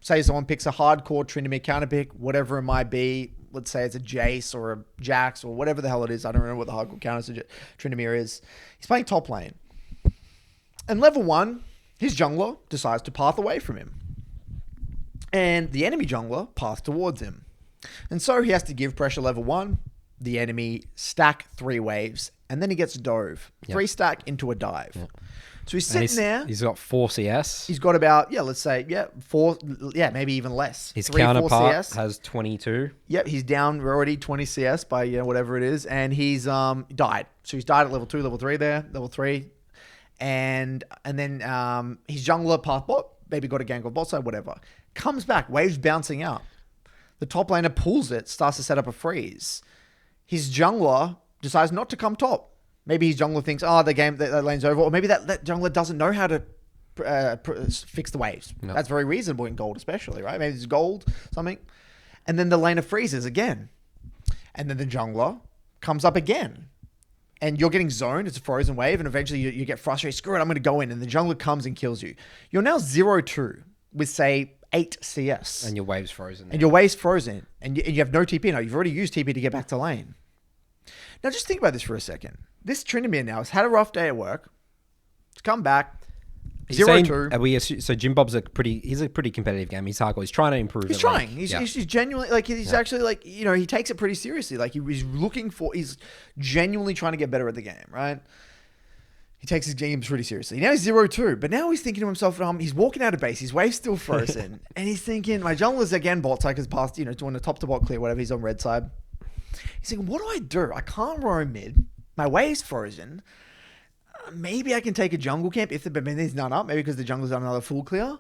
Say someone picks a hardcore Tryndamere counterpick, whatever it might be. Let's say it's a Jace or a Jax or whatever the hell it is. I don't know what the hardcore counter to Tryndamere is. He's playing top lane. And level 1, his jungler decides to path away from him. And the enemy jungler paths towards him. And so he has to give pressure level 1, the enemy stack 3 waves, and then he gets a dove. 3 stack into a dive. Yep. So he's sitting there. He's got 4 CS. He's got about, let's say, 4, maybe even less. His 3, counterpart 4 CS. has 22. Yep, he's down already 20 CS by, whatever it is. And he's died. So he's died at level 2, level 3 there, level 3. And then his jungler path bot, maybe got a gank of bot side, whatever. Comes back, waves bouncing out. The top laner pulls it, starts to set up a freeze. His jungler decides not to come top. Maybe his jungler thinks, that lane's over. Or maybe that jungler doesn't know how to fix the waves. No. That's very reasonable in gold especially, right? Maybe it's gold, something. And then the laner freezes again. And then the jungler comes up again. And you're getting zoned. It's a frozen wave. And eventually you get frustrated. Screw it, I'm going to go in. And the jungler comes and kills you. You're now 0-2 with, say, 8 CS. And your wave's frozen. And your wave's frozen. And you have no TP now. You've already used TP to get back to lane. Now just think about this for a second. This Tryndamere now has had a rough day at work. He's come back. 0-2. So JimBob's a pretty competitive game. He's hardcore. He's trying to improve. He's trying. He's genuinely actually he takes it pretty seriously. Like he's genuinely trying to get better at the game, right? He takes his games pretty seriously. Now he's 0-2, but now he's thinking to himself, he's walking out of base. His wave's still frozen, and he's thinking, my jungler's again bot side because past doing a top to bot clear, whatever. He's on red side. He's thinking, what do I do? I can't roam mid. My wave's frozen. Maybe I can take a jungle camp if there's none up. Maybe because the jungle's done another full clear.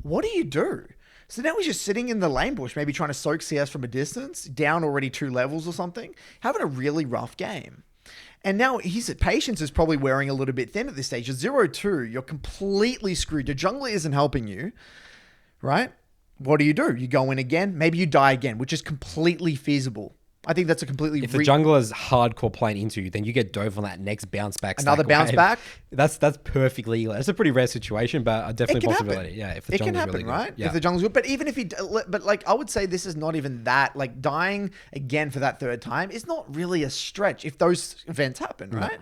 What do you do? So now he's just sitting in the lane bush, maybe trying to soak CS from a distance, down already 2 levels or something, having a really rough game. And now his patience is probably wearing a little bit thin at this stage. At 0-2, you're completely screwed. Your jungler isn't helping you, right? What do? You go in again. Maybe you die again, which is completely feasible. I think that's a completely... If the jungler's hardcore playing into you, then you get dove on that next bounce back. Another bounce back? That's perfectly... That's a pretty rare situation, but definitely a possibility. Happen. Yeah, if the it jungler's can happen, really good. right? Yeah. If the jungler's good. But even if he... But like, I would say this is not even that. Like, dying again for that third time is not really a stretch if those events happen, right?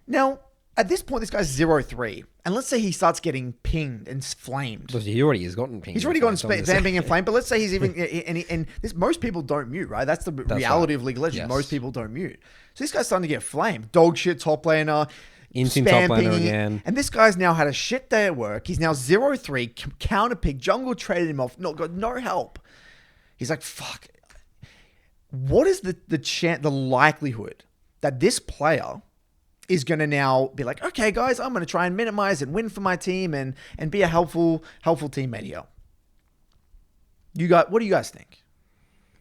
Now, at this point, this guy's 0-3. And let's say he starts getting pinged and flamed. Well, he already has gotten pinged. He's already gotten spamming and flamed. But let's say he's even... And this, most people don't mute, right? That's the reality of League of Legends. Yes. Most people don't mute. So this guy's starting to get flamed. Dog shit, top laner... Instant top laner again. And this guy's now had a shit day at work. He's now 0-3, counter pick. Jungle traded him off. Got no help. He's like, fuck. What is the likelihood that this player is going to now be like, okay, guys, I'm going to try and minimize and win for my team and be a helpful teammate here? What do you guys think?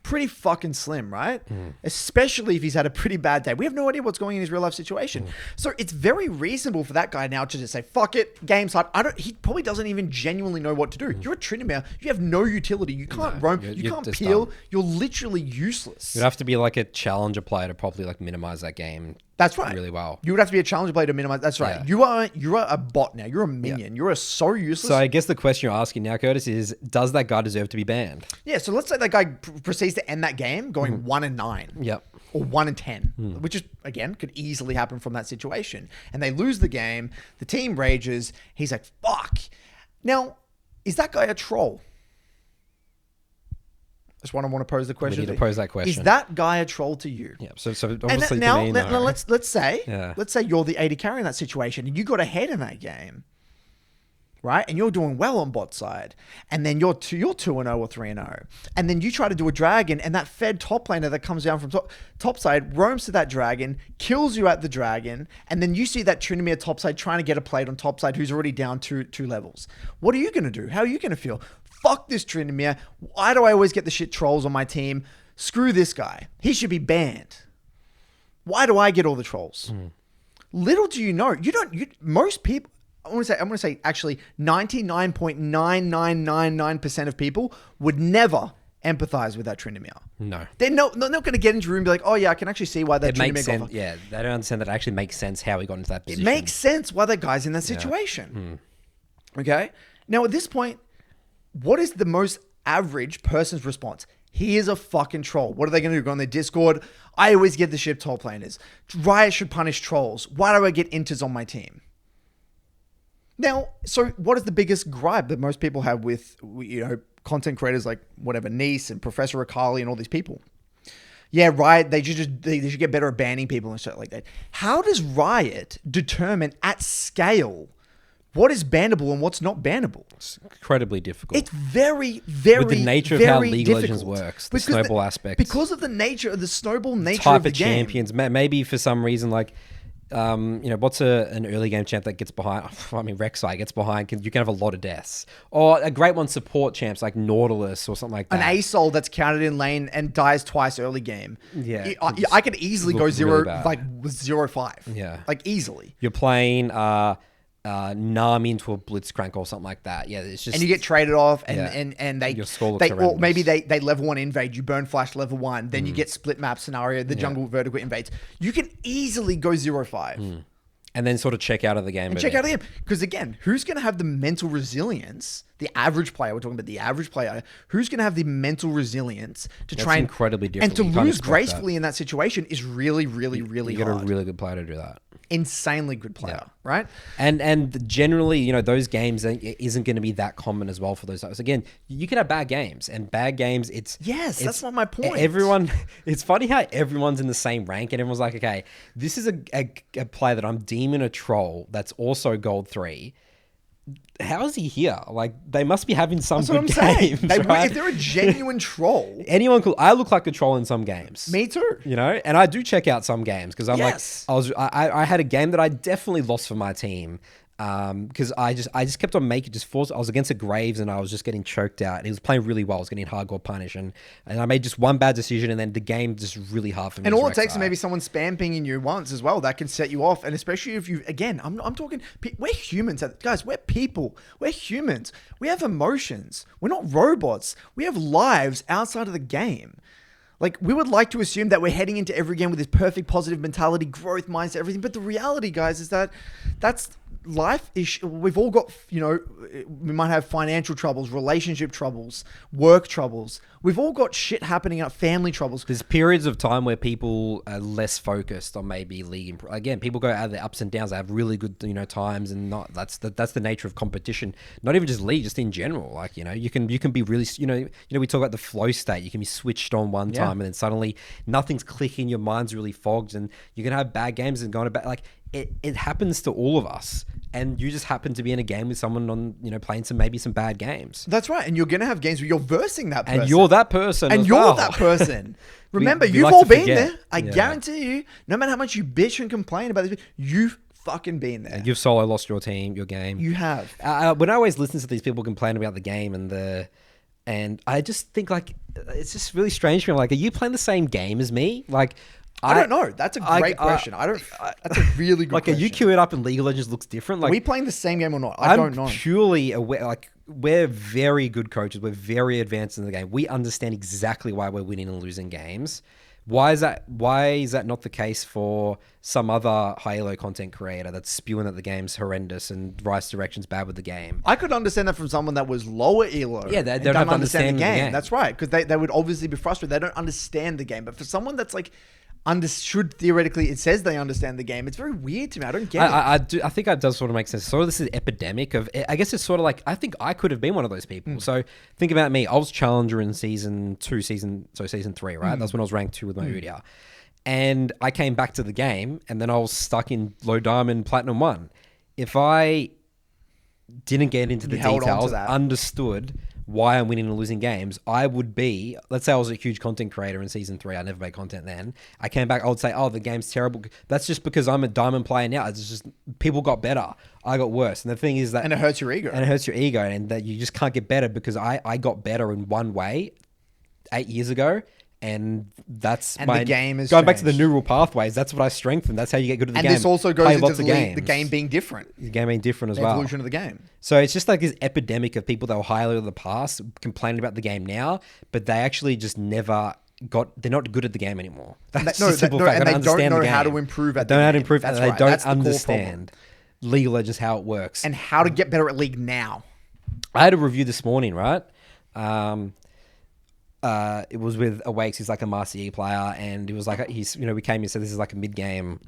Pretty fucking slim, right? Especially if he's had a pretty bad day. We have no idea what's going on in his real life situation. So it's very reasonable for that guy now to just say, fuck it, game's hard. He probably doesn't even genuinely know what to do. You're a Tryndamere. You have no utility. You can't roam. You can't peel. Done. You're literally useless. You'd have to be like a challenger player to probably like minimize that game. That's right. Really well. You would have to be a challenger player to minimize. That's right. Yeah. You are a bot now. You're a minion. Yeah. You're so useless. So I guess the question you're asking now, Curtis, is does that guy deserve to be banned? Yeah. So let's say that guy proceeds to end that game going 1-9. Yep. Or 1-10, which is, again, could easily happen from that situation. And they lose the game. The team rages. He's like, fuck. Now, is that guy a troll? That's what I want to pose the question. We need to pose that question. Is that guy a troll to you? Yeah. So obviously, now let's say you're the AD carry in that situation, and you got ahead in that game, right? And you're doing well on bot side, and then you're 2-0 or 3-0, and then you try to do a dragon, and that fed top laner that comes down from top side roams to that dragon, kills you at the dragon, and then you see that Tryndamere top side trying to get a plate on top side who's already down two levels. What are you gonna do? How are you gonna feel? Fuck this Tryndamere. Why do I always get the shit trolls on my team? Screw this guy. He should be banned. Why do I get all the trolls? Little do you know, most people, I'm going to say actually 99.9999% of people would never empathize with that Tryndamere. No. They're not going to get into a room and be like, oh yeah, I can actually see why that Tryndamere got off. Yeah, they don't understand that it actually makes sense how he got into that position. It makes sense why that guy's in that situation. Okay? Now at this point, what is the most average person's response? He is a fucking troll. What are they going to do? Go on their Discord? I always get the shit top laners. Riot should punish trolls. Why do I get inters on my team? Now, so what is the biggest gripe that most people have with, content creators like whatever, Nice and Professor Akali and all these people? Yeah, Riot, they should get better at banning people and shit like that. How does Riot determine at scale what is bannable and what's not bannable? It's incredibly difficult. It's very, very, with the nature of how League of Legends works, the snowball aspect. Because of the nature of the snowball nature type of the game. Champions, maybe for some reason, like, what's an early game champ that gets behind? I mean, Rek'Sai gets behind. You can have a lot of deaths. Or a great one, support champs like Nautilus or something like that. An ASOL that's counted in lane and dies twice early game. Yeah, I could easily go really 0-5. Yeah, like easily. You're playing Nami into a Blitzcrank or something like that. Yeah, it's just, and you get traded off, and they your score looks or maybe they level 1 invade, you burn flash level 1, then you get split map scenario, the jungle vertical invades. You can easily go 0-5. And then sort of check out of the game. Because again, who's going to have the mental resilience? The average player, we're talking about the average player, who's going to have the mental resilience to try and incredibly difficult. And to lose gracefully in that situation is really, really, really hard. You get a really good player to do that. Insanely good player, right? And generally, those games isn't going to be that common as well for those types. Again, you can have bad games, and bad games, that's not my point. It's funny how everyone's in the same rank, and everyone's like, okay, this is a player that I'm deeming a troll that's also gold 3. How is he here? Like, they must be having some good games. Right? If they're a genuine troll, anyone could. I look like a troll in some games. Me too. And I do check out some games because I'm like, I had a game that I definitely lost for my team. because I just kept on making just force. I was against the Graves and I was just getting choked out. And he was playing really well. I was getting hardcore punish, and I made just one bad decision, and then the game just really hard for me. And all it takes is maybe someone spam pinging you once as well. That can set you off. And especially if you, again, I'm talking, we're humans, guys. We're people. We're humans. We have emotions. We're not robots. We have lives outside of the game. Like, we would like to assume that we're heading into every game with this perfect positive mentality, growth mindset, everything. But the reality, guys, is that that's life. We've all got, we might have financial troubles, relationship troubles, work troubles. We've all got shit happening out, family troubles. There's periods of time where people are less focused on maybe league. Again, people go out of their ups and downs. They have really good, times, and that's the nature of competition. Not even just league, just in general. Like, you can be really, we talk about the flow state. You can be switched on one time, and then suddenly nothing's clicking. Your mind's really fogged, and you can have bad games and going about like. It happens to all of us, and you just happen to be in a game with someone on, playing some bad games. That's right, and you're gonna have games where you're versing that person, and you're that person, and as you're well. that person. Remember, we you've like all to been forget. there. I guarantee you. No matter how much you bitch and complain about this, you've fucking been there. And you've solo lost your team, your game. You have. When I always listen to these people complain about the game and I just think like it's just really strange for me. Like, are you playing the same game as me? Like. I don't know. That's a great question. That's a really good question. Are you queuing up and League of Legends looks different? Like, are we playing the same game or not? I don't know. I'm purely aware, like, we're very good coaches. We're very advanced in the game. We understand exactly why we're winning and losing games. Why is that not the case for some other high elo content creator that's spewing that the game's horrendous and Rice Direction's bad with the game? I could understand that from someone that was lower elo. Yeah, they don't have to understand the game. That's right, because they would obviously be frustrated. They don't understand the game. But for someone that's like, theoretically, it says they understand the game. It's very weird to me. I don't get it. I think that does sort of make sense. Sort of this is epidemic of. I guess it's sort of like I think I could have been one of those people. So think about me. I was challenger in season 3, right? That's when I was ranked 2 with my Udia, and I came back to the game, and then I was stuck in low diamond platinum 1. If I didn't get into the details, understood why I'm winning and losing games, I would be, let's say I was a huge content creator in season 3. I never made content then. I came back, I would say, oh, the game's terrible. That's just because I'm a diamond player now. It's just people got better. I got worse. And the thing is that... And it hurts your ego. And that you just can't get better because I got better in one way 8 years ago. And that's the game is going back to the neural pathways. That's what I strengthen. That's how you get good at the game. And this also goes into the game being different. The game being different as the well. Evolution of the game. So it's just like this epidemic of people that were highly in the past complaining about the game now, but they actually just never they're not good at the game anymore. That's a simple fact. And they don't know how to improve at the game. They don't know how to improve, and they don't That's understand League of Legends, how it works. And how to get better at League now. I had a review this morning, right? It was with Awakes. He's like a Master E player, and it was like we came here and said this is like a mid game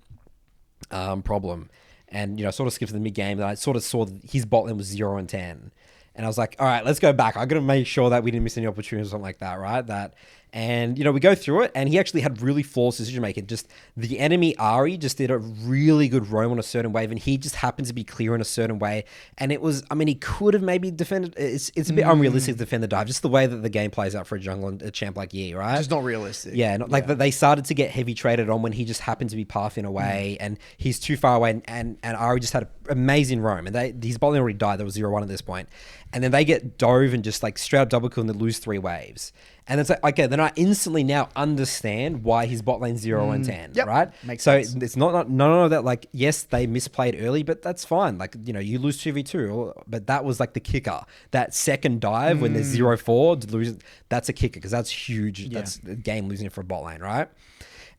problem, and sort of skipped to the mid game. And I sort of saw that his bot lane was 0 and 10, and I was like, all right, let's go back. I got to make sure that we didn't miss any opportunities or something like that, right? And we go through it, and he actually had really flawless decision making. Just the enemy Ari just did a really good roam on a certain wave, and he just happened to be clear in a certain way. And it was, he could have maybe defended. It's a bit unrealistic to defend the dive, just the way that the game plays out for a jungle and a champ like Yi, right? Just not realistic. Yeah, like they started to get heavy traded on when he just happened to be pathing away, and he's too far away, and Ari just had an amazing roam, and his bot lane already died. There was 0-1 at this point, and then they get dove and just like straight up double kill and they lose 3 waves. And it's like, okay, then I instantly now understand why his bot lane 0 and 10, right? Makes so sense. it's not that, like, yes, they misplayed early, but that's fine. Like, you lose 2v2, but that was like the kicker. That second dive when there's 0-4, to lose, that's a kicker because that's huge. Yeah. That's the game losing it for a bot lane, right?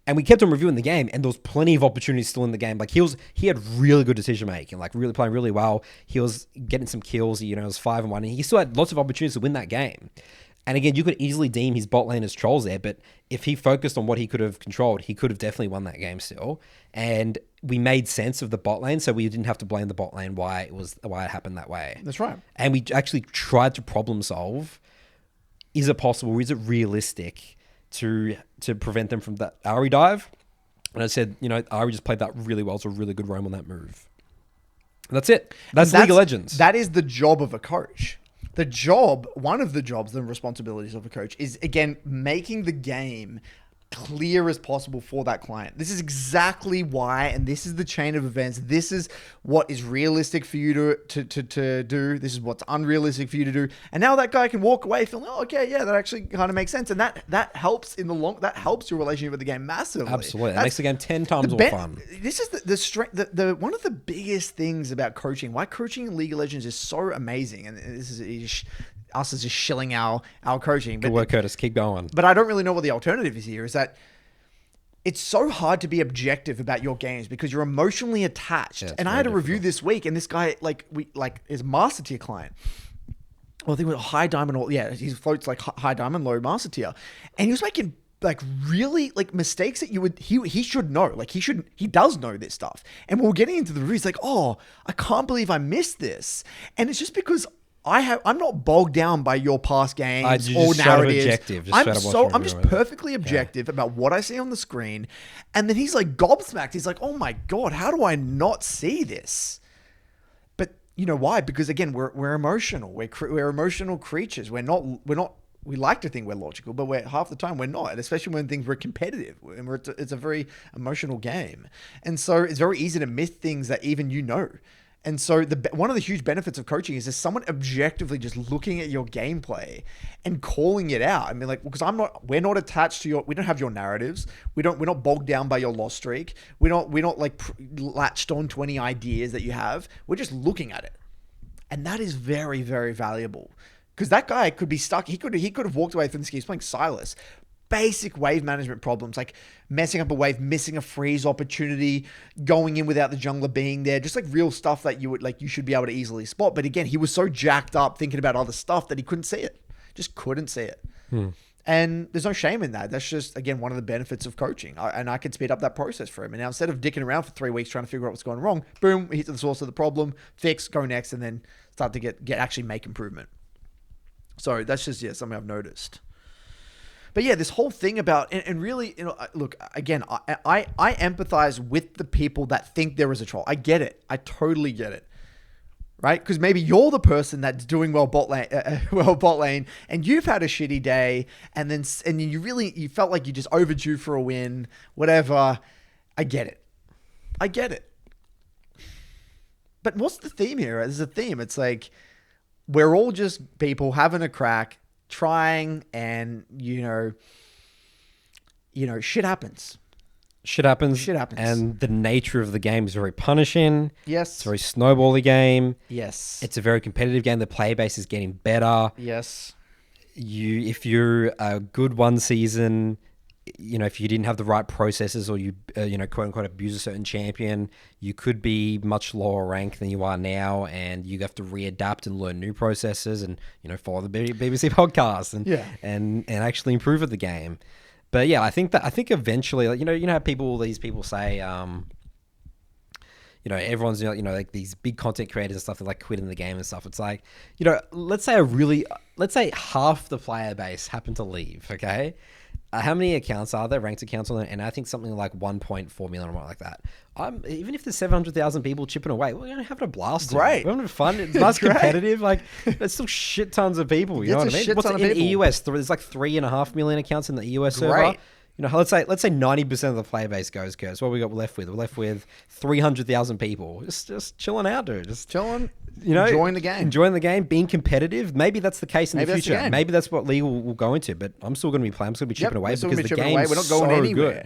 And we kept on reviewing the game, and there was plenty of opportunities still in the game. Like he had really good decision making, like really playing really well. He was getting some kills. It was 5-1, and he still had lots of opportunities to win that game. And again, you could easily deem his bot lane as trolls there, but if he focused on what he could have controlled, he could have definitely won that game still. And we made sense of the bot lane, so we didn't have to blame the bot lane why it happened that way. That's right. And we actually tried to problem solve. Is it possible? Is it realistic to prevent them from that Ari dive? And I said, Ari just played that really well. It's a really good roam on that move. And that's it. That's League of Legends. That is the job of a coach. One of the jobs, the responsibilities of a coach is, again, making the game clear as possible for that client. This is exactly why, and this is the chain of events. This is what is realistic for you to do. This is what's unrealistic for you to do. And now that guy can walk away feeling, oh, okay, yeah, that actually kind of makes sense. And that helps that helps your relationship with the game massively. Absolutely. That makes the game 10 times more fun. This is the strength, the one of the biggest things about coaching, why coaching in League of Legends is so amazing. And this is us is just shilling our coaching. Good work, Curtis. Keep going. But I don't really know what the alternative is here, is that it's so hard to be objective about your games because you're emotionally attached. Yeah, and I had a review this week, and this guy is a master tier client. Well, I think it was high diamond, he floats like high diamond, low master tier. And he was making like really like mistakes that he should know. Like he does know this stuff. And when we're getting into the review, he's like, oh, I can't believe I missed this. And it's just because I'm not bogged down by your past games or narratives. I'm just perfectly objective about what I see on the screen. And then he's like gobsmacked. He's like, oh my God, how do I not see this? But you know why? Because again, we're emotional. We're emotional creatures. We like to think we're logical, but half the time we're not, especially when things were competitive. And it's a very emotional game. And so it's very easy to miss things that even you know. And so one of the huge benefits of coaching is someone objectively just looking at your gameplay and calling it out. I mean, like, because we're not attached to we don't have your narratives. We're not bogged down by your loss streak. We're not like latched on to any ideas that you have. We're just looking at it. And that is very, very valuable because that guy could be stuck. He could have walked away from this game. He's playing Silas. Basic wave management problems like messing up a wave, missing a freeze opportunity, going in without the jungler being there, just like real stuff that you should be able to easily spot. But again, he was so jacked up thinking about other stuff that he couldn't see it. Just couldn't see it. And there's no shame in that. That's just, again, one of the benefits of coaching. And I could speed up that process for him. And now instead of dicking around for 3 weeks trying to figure out what's going wrong, boom, hit the source of the problem, fix, go next, and then start to actually make improvement. So that's just, something I've noticed. But yeah, this whole thing about, and really, look, again, I empathize with the people that think there is a troll. I get it. I totally get it. Right? Because maybe you're the person that's doing well bot lane, and you've had a shitty day, and you felt like you just overdue for a win, whatever. I get it. But what's the theme here? There's a theme. It's like, we're all just people having a crack, trying, and shit happens. Shit happens. And the nature of the game is very punishing. Yes. It's a very snowbally game. Yes. It's a very competitive game. The player base is getting better. Yes. If you're a good one season, if you didn't have the right processes or you, quote unquote, abuse a certain champion, you could be much lower rank than you are now, and you have to readapt and learn new processes and, follow the BBC podcast and actually improve at the game. But yeah, I think eventually, how these people say, everyone's, like these big content creators and stuff that like quitting the game and stuff. It's like, let's say half the player base happen to leave. Okay. How many accounts are there, ranked accounts on there? And I think something like 1.4 million or something like that. Even if there's 700,000 people chipping away, we're going to have a blast. Great. We're having fun. It's nice, competitive. Like, there's still shit tons of people. You know what I mean? What's in the EUS? There's like 3.5 million accounts in the EUS server. Let's say 90% of the player base goes, Curse. What we got left with? We're left with 300,000 people. Just chilling out, dude. Just chilling. Enjoying the game, being competitive. Maybe that's the case in the future. Maybe that's what League will go into. But I'm still going to be playing. I'm still going to be chipping away because the game's we're not going anywhere.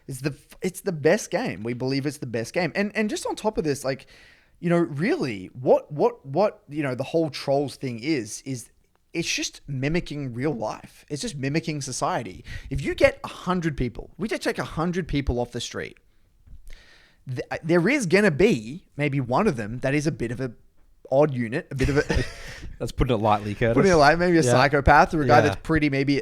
Good. It's the best game. We believe it's the best game. And just on top of this, like, really, what the whole trolls thing is it's just mimicking real life. It's just mimicking society. If you get 100 people, we just take 100 people off the street. There is going to be maybe one of them that is a bit of a odd unit, a bit of a... Let's put it lightly, Curtis. Putting it lightly, maybe a psychopath or a guy that's pretty maybe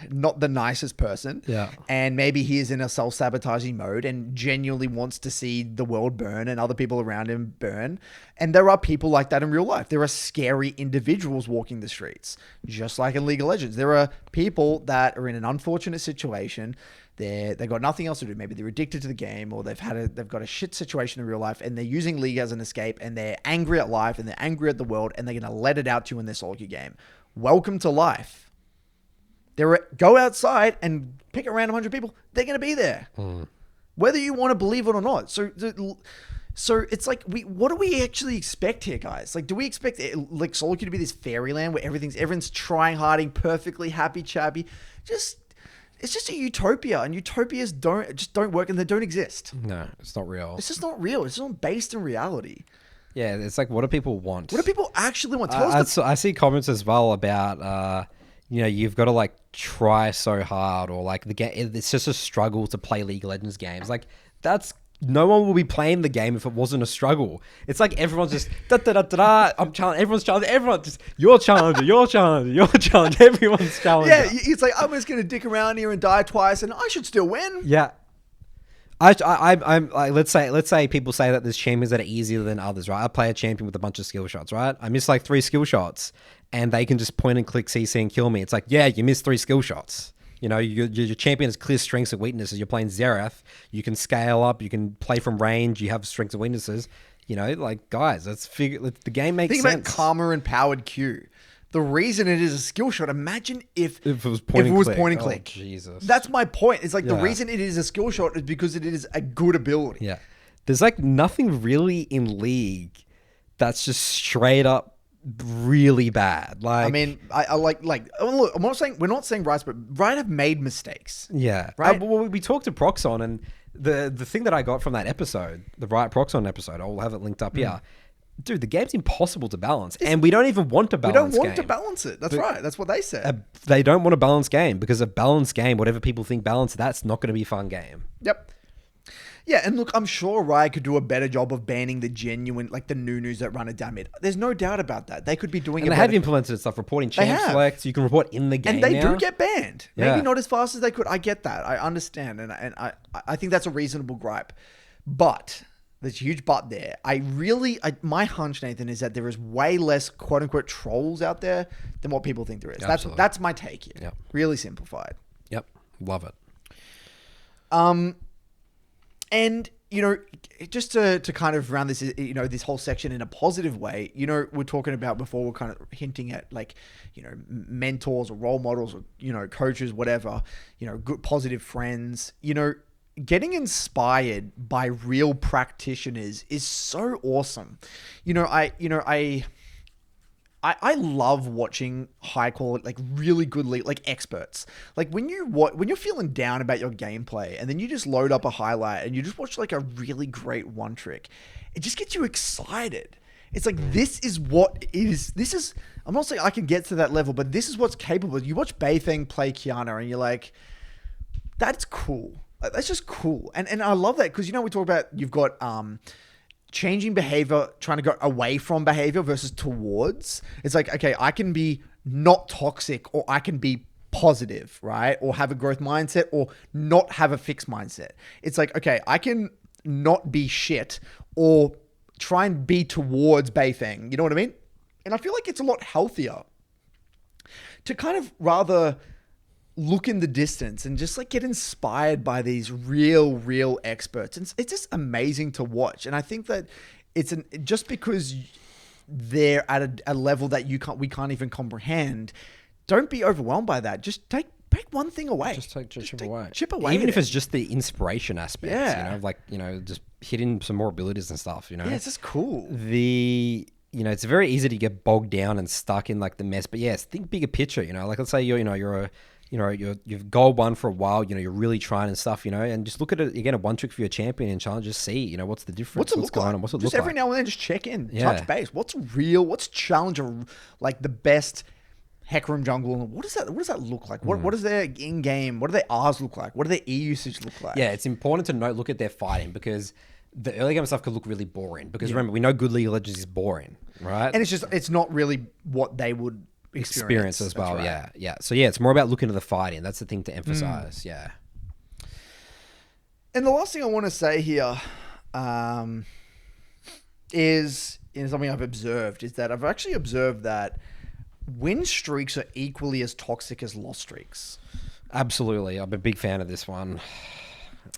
not the nicest person. Yeah. And maybe he is in a self-sabotaging mode and genuinely wants to see the world burn and other people around him burn. And there are people like that in real life. There are scary individuals walking the streets, just like in League of Legends. There are people that are in an unfortunate situation. They've got nothing else to do. Maybe they're addicted to the game, or they've got a shit situation in real life, and they're using League as an escape, and they're angry at life, and they're angry at the world, and they're going to let it out to you in their SoloQ game. Welcome to life. Go outside and pick a random 100 people. They're going to be there, whether you want to believe it or not. So it's like, what do we actually expect here, guys? Like, do we expect like SoloQ to be this fairyland where everyone's trying harding, perfectly happy, chappy? It's just a utopia, and utopias don't work, and they don't exist. No, it's not real. It's just not real. It's just not based in reality. Yeah, it's like, what do people want? What do people actually want? Tell us. I see comments as well about, you've got to like try so hard, or like the game. It's just a struggle to play League of Legends games. Like no one will be playing the game if it wasn't a struggle. It's like everyone's just da da da da da. I'm challenging. Everyone's challenging. Everyone just you're challenger. You're challenger. You're challenger. Everyone's challenger. Yeah, it's like, I'm just gonna dick around here and die twice, and I should still win. Yeah. I'm like, let's say people say that there's champions that are easier than others, right? I play a champion with a bunch of skill shots, right? I miss like 3 skill shots, and they can just point and click CC and kill me. It's like, yeah, you missed 3 skill shots. You know, your champion has clear strengths and weaknesses. You're playing Xerath. You can scale up. You can play from range. You have strengths and weaknesses. You know, like, guys, the game makes sense. Think about Karma and Powered Q. The reason it is a skill shot, imagine if it was point and click. Oh, Jesus. That's my point. It's like the reason it is a skill shot is because it is a good ability. Yeah. There's like nothing really in League that's just straight up really bad. Like, I mean, I like look, we're not saying Riot, but Riot have made mistakes. Yeah. Right. Well, we talked to Proxon, and the thing that I got from that episode, the Riot Proxon episode, I'll have it linked up here. Dude, the game's impossible to balance, and we don't even want to balance. We don't want to balance it. That's right. That's what they said. They don't want a balanced game, because a balanced game, whatever people think balanced, that's not going to be a fun game. Yep. Yeah, and look, I'm sure Riot could do a better job of banning the genuine, like the new-news that run a damage. There's no doubt about that. They could be doing it. And they have implemented stuff, reporting champ selects. You can report in the game and they now. do get banned. Yeah. Maybe not as fast as they could. I get that. I understand, and I think that's a reasonable gripe. But there's a huge but there. My hunch, Nathan, is that there is way less quote-unquote trolls out there than what people think there is. Absolutely. That's my take here. Yep. Really simplified. Yep. Love it. And, you know, just to kind of round this, you know, this whole section in a positive way, you know, we're talking about before, we're kind of hinting at, like, you know, mentors or role models or, you know, coaches, whatever, you know, good, positive friends, you know, getting inspired by real practitioners is so awesome. I love watching high quality, like really good, like experts. Like when you're feeling down about your gameplay, and then you just load up a highlight and you just watch like a really great one trick, it just gets you excited. It's like, this is what it is. I'm not saying I can get to that level, but this is what's capable. You watch Beifeng play Kiana, and you're like, that's cool. That's just cool. And I love that, because, you know, we talk about, you've got changing behavior, trying to go away from behavior versus towards. It's like, okay, I can be not toxic, or I can be positive, right? Or have a growth mindset, or not have a fixed mindset. It's like, okay, I can not be shit, or try and be towards Beifeng. You know what I mean? And I feel like it's a lot healthier to kind of rather look in the distance and just like get inspired by these real experts. And it's just amazing to watch. And I think that just because they're at a level that we can't even comprehend, don't be overwhelmed by that. Just take one thing away. Just chip away. Chip away. Even if it's just the inspiration aspect, Yeah. you know, like, you know, just hitting some more abilities and stuff, you know. Yeah, it's just cool. You know, it's very easy to get bogged down and stuck in like the mess. But yes, think bigger picture, you know, like let's say you've gold one for a while, you know, you're really trying and stuff, you know, and just look at it again, a one trick for your champion and challenge, just see, you know, what's the difference, what's going on, what's it look like. Just every now and then, just check in, Yeah. touch base. What's challenge, like the best Hecarim jungle, and what does that look like? What does their in-game, what do their R's look like? What do their E usage look like? Yeah, it's important to look at their fighting, because the early game stuff could look really boring, because remember, we know good League of Legends is boring, right? And it's not really what they would experience as well. Right. Yeah. So yeah, it's more about looking at the fighting. That's the thing to emphasize. Yeah. And the last thing I want to say here is something I've observed, is that I've actually observed that win streaks are equally as toxic as loss streaks. Absolutely. I'm a big fan of this one.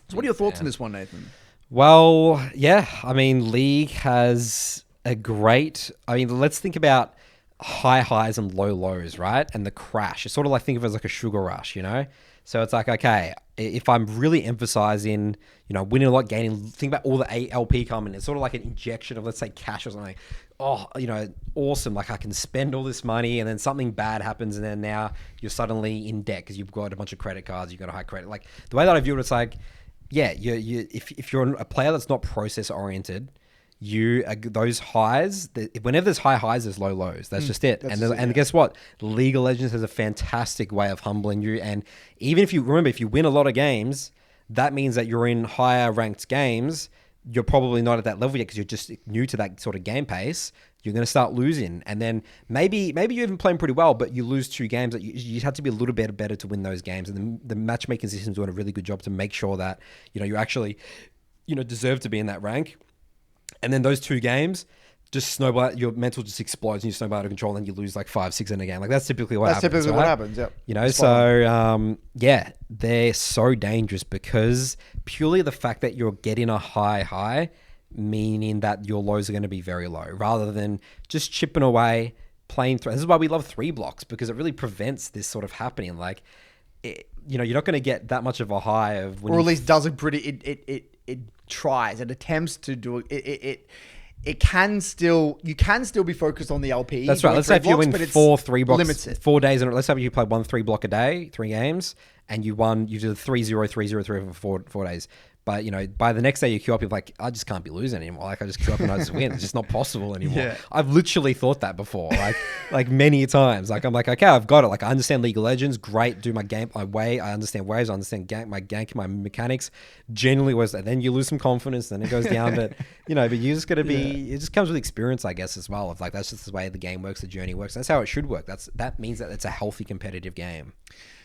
So what are your thoughts on this one, Nathan? Well, yeah, I mean, League has let's think about high highs and low lows, right? And the crash. It's sort of like, think of it as like a sugar rush, you know? So it's like, okay, if I'm really emphasizing, you know, winning a lot, gaining, think about all the ALP coming. It's sort of like an injection of, let's say, cash or something. Oh, you know, awesome. Like I can spend all this money and then something bad happens and then now you're suddenly in debt because you've got a bunch of credit cards, you've got a high credit. Like the way that I view it, it's like, yeah, if you're a player that's not process oriented, those highs, whenever there's high highs, there's low lows. That's just it. And guess what? League of Legends has a fantastic way of humbling you. And even if you win a lot of games, that means that you're in higher ranked games. You're probably not at that level yet because you're just new to that sort of game pace. You're going to start losing. And then maybe you're even playing pretty well, but you lose 2 games. That you have to be a little bit better to win those games. And the matchmaking system's doing a really good job to make sure that, you know, you actually, you know, deserve to be in that rank. And then those 2 games just snowball, your mental just explodes and you snowball out of control and you lose like 5-6 in a game. Like that's typically what happens. What happens, yeah. You know, so yeah, they're so dangerous because purely the fact that you're getting a high, meaning that your lows are going to be very low rather than just chipping away, playing through. This is why we love 3 blocks because it really prevents this sort of happening. Like, you know, you're not going to get that much of a high of when or at least does it pretty, it tries, it attempts to do it. It can still, you can still be focused on the LP. That's right. Let's say if you win 4 3 blocks, limits it. 4 days, and let's say you play 1 3 block a day, 3 games, and you did 3-0, 3-0, 3 for 4 days. But, you know, by the next day you queue up, you're like, I just can't be losing anymore. Like, I just queue up and I just win. It's just not possible anymore. Yeah. I've literally thought that before, like many times. Like, I'm like, okay, I've got it. Like, I understand League of Legends. Great. Do my game my way. I understand waves. I understand my gank, my mechanics. Generally was that. Then you lose some confidence. Then it goes down. But, you know, but you just got to be, it just comes with experience, I guess, as well. Of like, that's just the way the game works, the journey works. That's how it should work. That means that it's a healthy competitive game.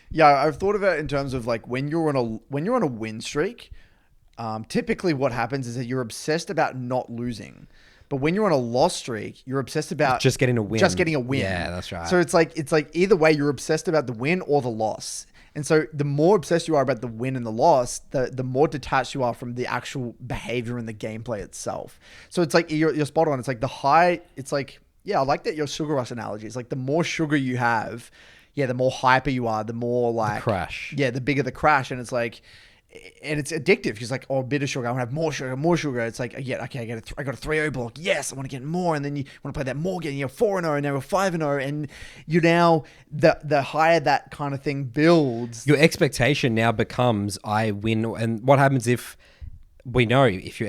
Yeah, I've thought of it in terms of like when you're on a win streak, typically what happens is that you're obsessed about not losing. But when you're on a loss streak, you're obsessed about just getting a win. Yeah, that's right. So it's like either way, you're obsessed about the win or the loss. And so the more obsessed you are about the win and the loss, the more detached you are from the actual behavior and the gameplay itself. So it's like you're spot on. It's like the high. It's like, yeah, I like that your sugar rush analogy. It's like the more sugar you have, yeah, the more hyper you are, the more like the crash. Yeah, the bigger the crash, and it's like. And it's addictive because like, oh, a bit of sugar, I want to have more sugar. It's like, yeah, okay, I got a 3-0 block. Yes, I want to get more. And then you want to play that more again. You're 4-0 and now we're 5-0. And you now, the higher that kind of thing builds. Your expectation now becomes, I win. And what happens if we know if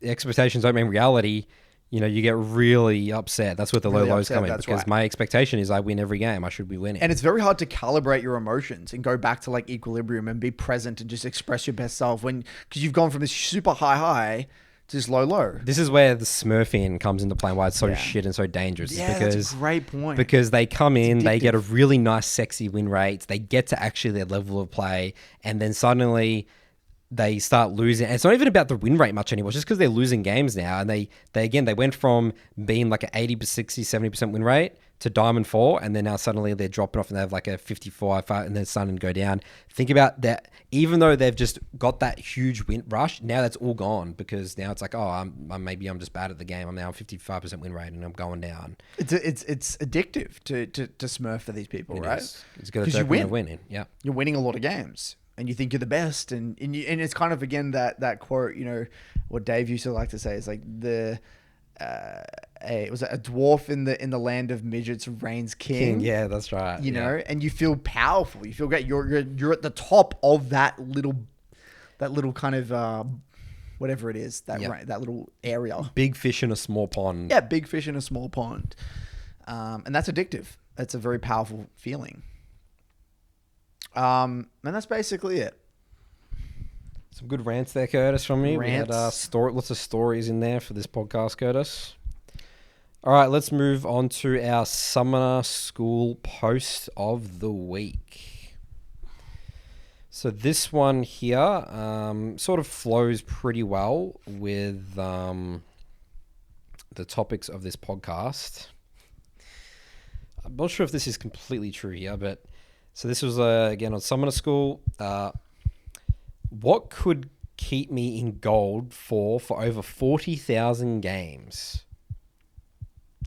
expectations don't mean reality, you know, you get really upset. That's where the low lows come in because my expectation is I win every game. I should be winning. And it's very hard to calibrate your emotions and go back to like equilibrium and be present and just express your best self because you've gone from this super high to this low. This is where the smurfing comes into play and why it's so shit and so dangerous. Yeah, that's a great point. Because they come in, they get a really nice, sexy win rate. They get to actually their level of play and then suddenly they start losing. And it's not even about the win rate much anymore. It's just because they're losing games now. And they went from being like an 80, 60, 70% win rate to Diamond 4. And then now suddenly they're dropping off and they have like a 55 and then starting to go down. Think about that. Even though they've just got that huge win rush, now that's all gone because now it's like, oh, maybe I'm just bad at the game. I'm now 55% win rate and I'm going down. It's addictive to smurf for these people, right? It's got to win. Yeah. You're winning a lot of games. And you think you're the best, and it's kind of again that quote, you know, what Dave used to like to say is like it was a dwarf in the land of midgets reigns king. Yeah, that's right. You know, and you feel powerful. You feel great. You're at the top of that little kind of whatever it is that little area. Big fish in a small pond. Yeah, big fish in a small pond, and that's addictive. That's a very powerful feeling. And that's basically it. Some good rants there, Curtis, from you. Rants. We had lots of stories in there for this podcast, Curtis. All right, let's move on to our Summoner School post of the week. So this one here sort of flows pretty well with the topics of this podcast. I'm not sure if this is completely true here, but so this was, again, on Summoner School. What could keep me in gold for over 40,000 games?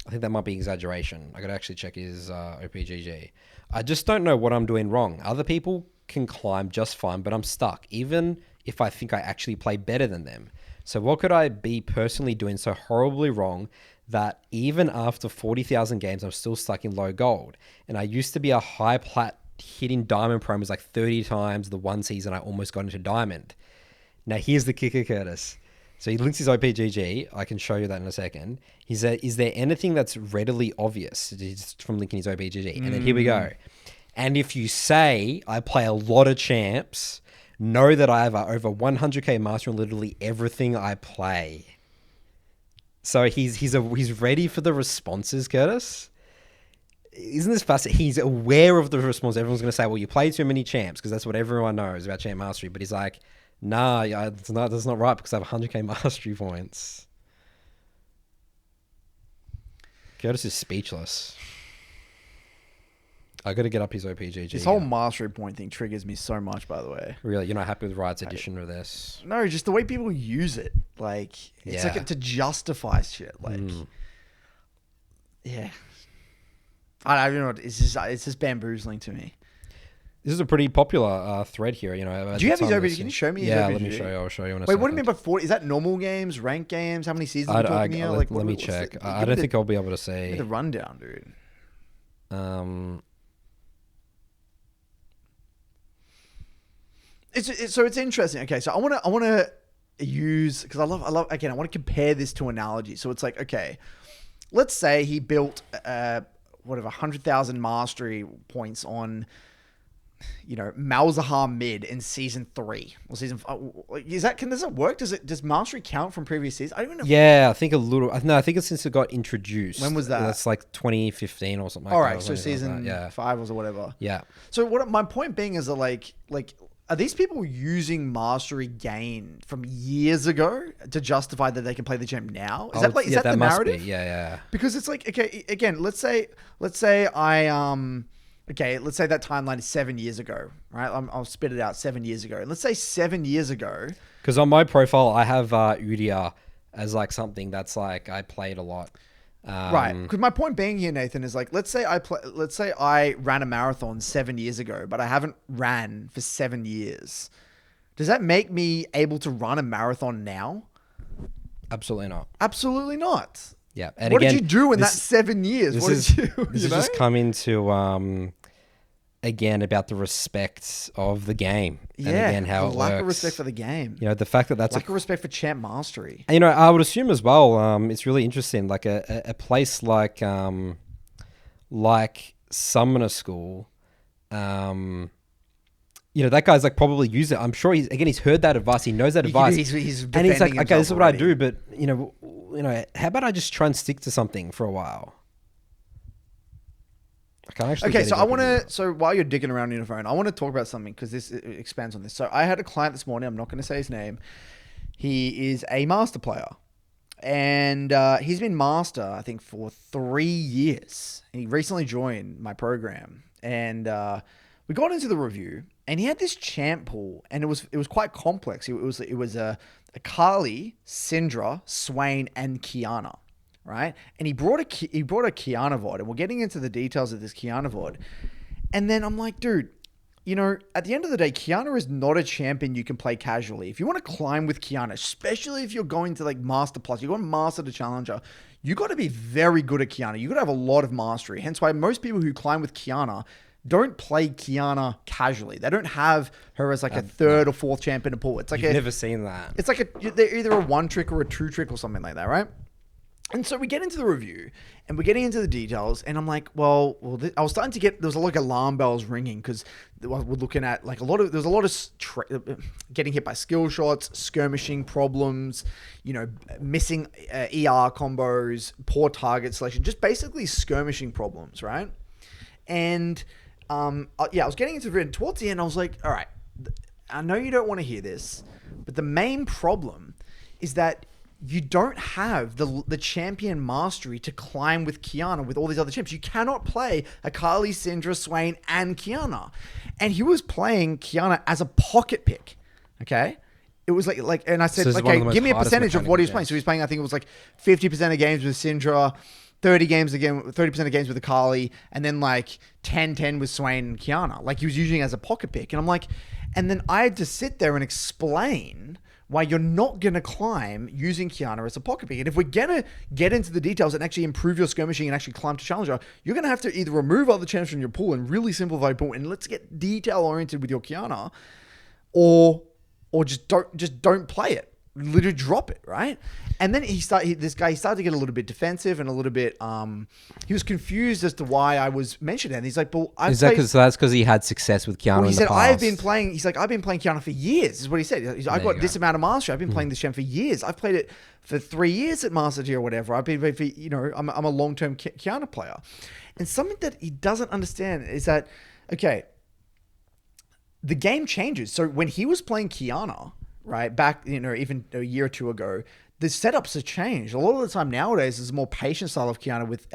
I think that might be exaggeration. I got to actually check his OPGG. I just don't know what I'm doing wrong. Other people can climb just fine, but I'm stuck, even if I think I actually play better than them. So what could I be personally doing so horribly wrong that even after 40,000 games, I'm still stuck in low gold? And I used to be a high plat hitting diamond promos like 30 times the one season I almost got into diamond. Now here's the kicker, Curtis. So he links his OPGG. I can show you that in a second. He said, is there anything that's readily obvious? Just from linking his OPGG. And then here we go. And if you say I play a lot of champs, know that I have over 100k master in literally everything I play. So he's ready for the responses, Curtis. Isn't this fascinating? He's aware of the response. Everyone's going to say, well, you play too many champs, because that's what everyone knows about champ mastery. But he's like, nah, that's not right, because I have 100k mastery points. Curtis is speechless. I got to get up his OPGG. This whole mastery point thing triggers me so much, by the way. Really? You're not happy with Riot's edition of this? No, just the way people use it. Like, it's like to justify shit. Like, yeah. I don't know. It's just bamboozling to me. This is a pretty popular thread here. You know, do you have his OPG? Can you show me his OPG? Yeah, let me show you. I'll show you in a second. Wait, what do you mean by 40? Is that normal games, ranked games? How many seasons are we talking here? Let me check. I don't think I'll be able to say. The rundown, dude. It's interesting. Okay, so I want to use, because I love again, I want to compare this to analogy. So it's like, okay, let's say he built whatever 100,000 mastery points on, you know, Malzahar mid in season 3 or season 5. Does that work? Does mastery count from previous seasons? I don't even know. Yeah, I think a little. No, I think it's since it got introduced. When was that? That's like 2015 or something. All like right, that, so season 5 or whatever. Yeah. So what my point being is that like are these people using mastery gain from years ago to justify that they can play the gem now? Is that the narrative? Be. Yeah. Because it's like, okay, again, let's say let's say that timeline is 7 years ago, right? I'll spit it out 7 years ago. And let's say 7 years ago. Because on my profile, I have Udia as like something that's like I played a lot. Right. Because my point being here, Nathan, is like, let's say I ran a marathon 7 years ago, but I haven't ran for 7 years. Does that make me able to run a marathon now? Absolutely not. Absolutely not. Yeah. And what again, did you do in that 7 years? This is just coming to again about the respect of the game. Yeah. And again, how it lack works. of respect for the game. You know, the fact that that's lack of respect for champ mastery. And, you know, I would assume as well. It's really interesting. Like a place like Summoner School. You know, that guy's like probably used it. I'm sure he's heard that advice. He knows that advice. He's and he's like, okay, this is what already. I do. But you know, how about I just try and stick to something for a while? I can't actually. Okay, so I want to. So while you're digging around in your phone, I want to talk about something because this expands on this. So I had a client this morning. I'm not going to say his name. He is a master player, and he's been master I think for 3 years. And he recently joined my program, and we got into the review. And he had this champ pool, and it was quite complex. It was a Kali, Syndra, Swain, and Kiana, right? And he brought a Kiana VOD, and we're getting into the details of this Kiana VOD. And then I'm like, dude, you know, at the end of the day, Kiana is not a champion you can play casually. If you want to climb with Kiana, especially if you're going to like Master Plus, you're going Master to Challenger, you got to be very good at Kiana. You got to have a lot of mastery. Hence why most people who climb with Kiana don't play Kiana casually. They don't have her as like a third or fourth champ in a pool. It's like I've never seen that. It's like they're either a 1 trick or a 2 trick or something like that, right? And so we get into the review and we're getting into the details, and I'm like, well, I was starting to get, there was like alarm bells ringing because we're looking at like there's a lot of getting hit by skill shots, skirmishing problems, you know, missing ER combos, poor target selection, just basically skirmishing problems, right? And I was getting into it, and towards the end, I was like, all right, I know you don't want to hear this, but the main problem is that you don't have the champion mastery to climb with Kiana with all these other champs. You cannot play Akali, Syndra, Swain, and Kiana. And he was playing Kiana as a pocket pick, okay? It was like, and I said, okay, give me a percentage of what he was playing. So he was playing, I think it was like 50% of games with Syndra, 30 games again, 30% of games with Akali, and then like 10-10 with Swain and Kiana. Like he was using it as a pocket pick. And I'm like, and then I had to sit there and explain why you're not going to climb using Kiana as a pocket pick. And if we're going to get into the details and actually improve your skirmishing and actually climb to Challenger, you're going to have to either remove other champs from your pool and really simplify your pool and let's get detail oriented with your Kiana, or just don't play it. Literally drop it, right? And then he started to get a little bit defensive and a little bit he was confused as to why I was mentioning it. And he's like, "Well, that's because he had success with Kiana in the past." I've been playing Kiana for years, is what he said. I got this amount of mastery. I've been playing this champ for years. I've played it for 3 years at Master Tier or whatever. I've been for, I'm a long-term Kiana player. And something that he doesn't understand is that, okay, the game changes. So when he was playing Kiana, right, back, even a year or two ago, the setups have changed. A lot of the time nowadays, there's a more patient style of Kiana with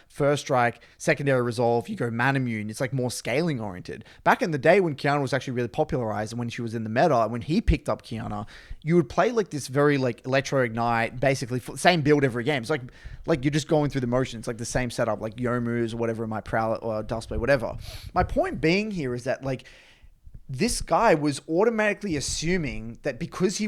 first strike, secondary resolve. You go man immune. It's like more scaling oriented. Back in the day when Kiana was actually really popularized and when she was in the meta, when he picked up Kiana, you would play like this very like electro ignite, basically same build every game. It's like you're just going through the motions, like the same setup, like Yomu's or whatever, my Prowler or Duskblade, whatever. My point being here is that like, this guy was automatically assuming that because he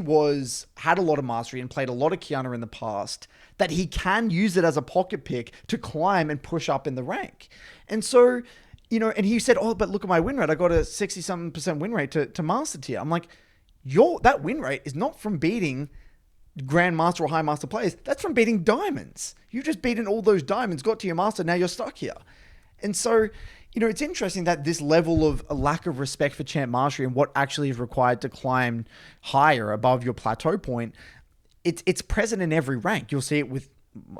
had a lot of mastery and played a lot of Kiana in the past, that he can use it as a pocket pick to climb and push up in the rank. And so, and he said, "Oh, but look at my win rate. I got a 60-something% win rate to Master Tier." I'm like, that win rate is not from beating Grandmaster or High Master players. That's from beating diamonds. You've just beaten all those diamonds, got to your Master, now you're stuck here. And so, it's interesting that this level of a lack of respect for champ mastery and what actually is required to climb higher above your plateau point, it's present in every rank. You'll see it with,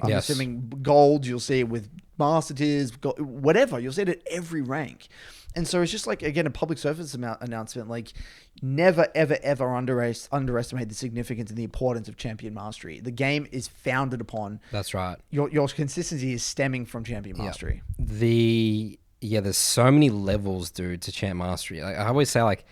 I'm assuming, gold. You'll see it with master tiers, whatever. You'll see it at every rank. And so it's just like, again, a public service announcement, like never, ever, ever underestimate the significance and the importance of champion mastery. The game is founded upon. That's right. Your consistency is stemming from champion mastery. There's so many levels, dude, to champ mastery. Like, I always say, like,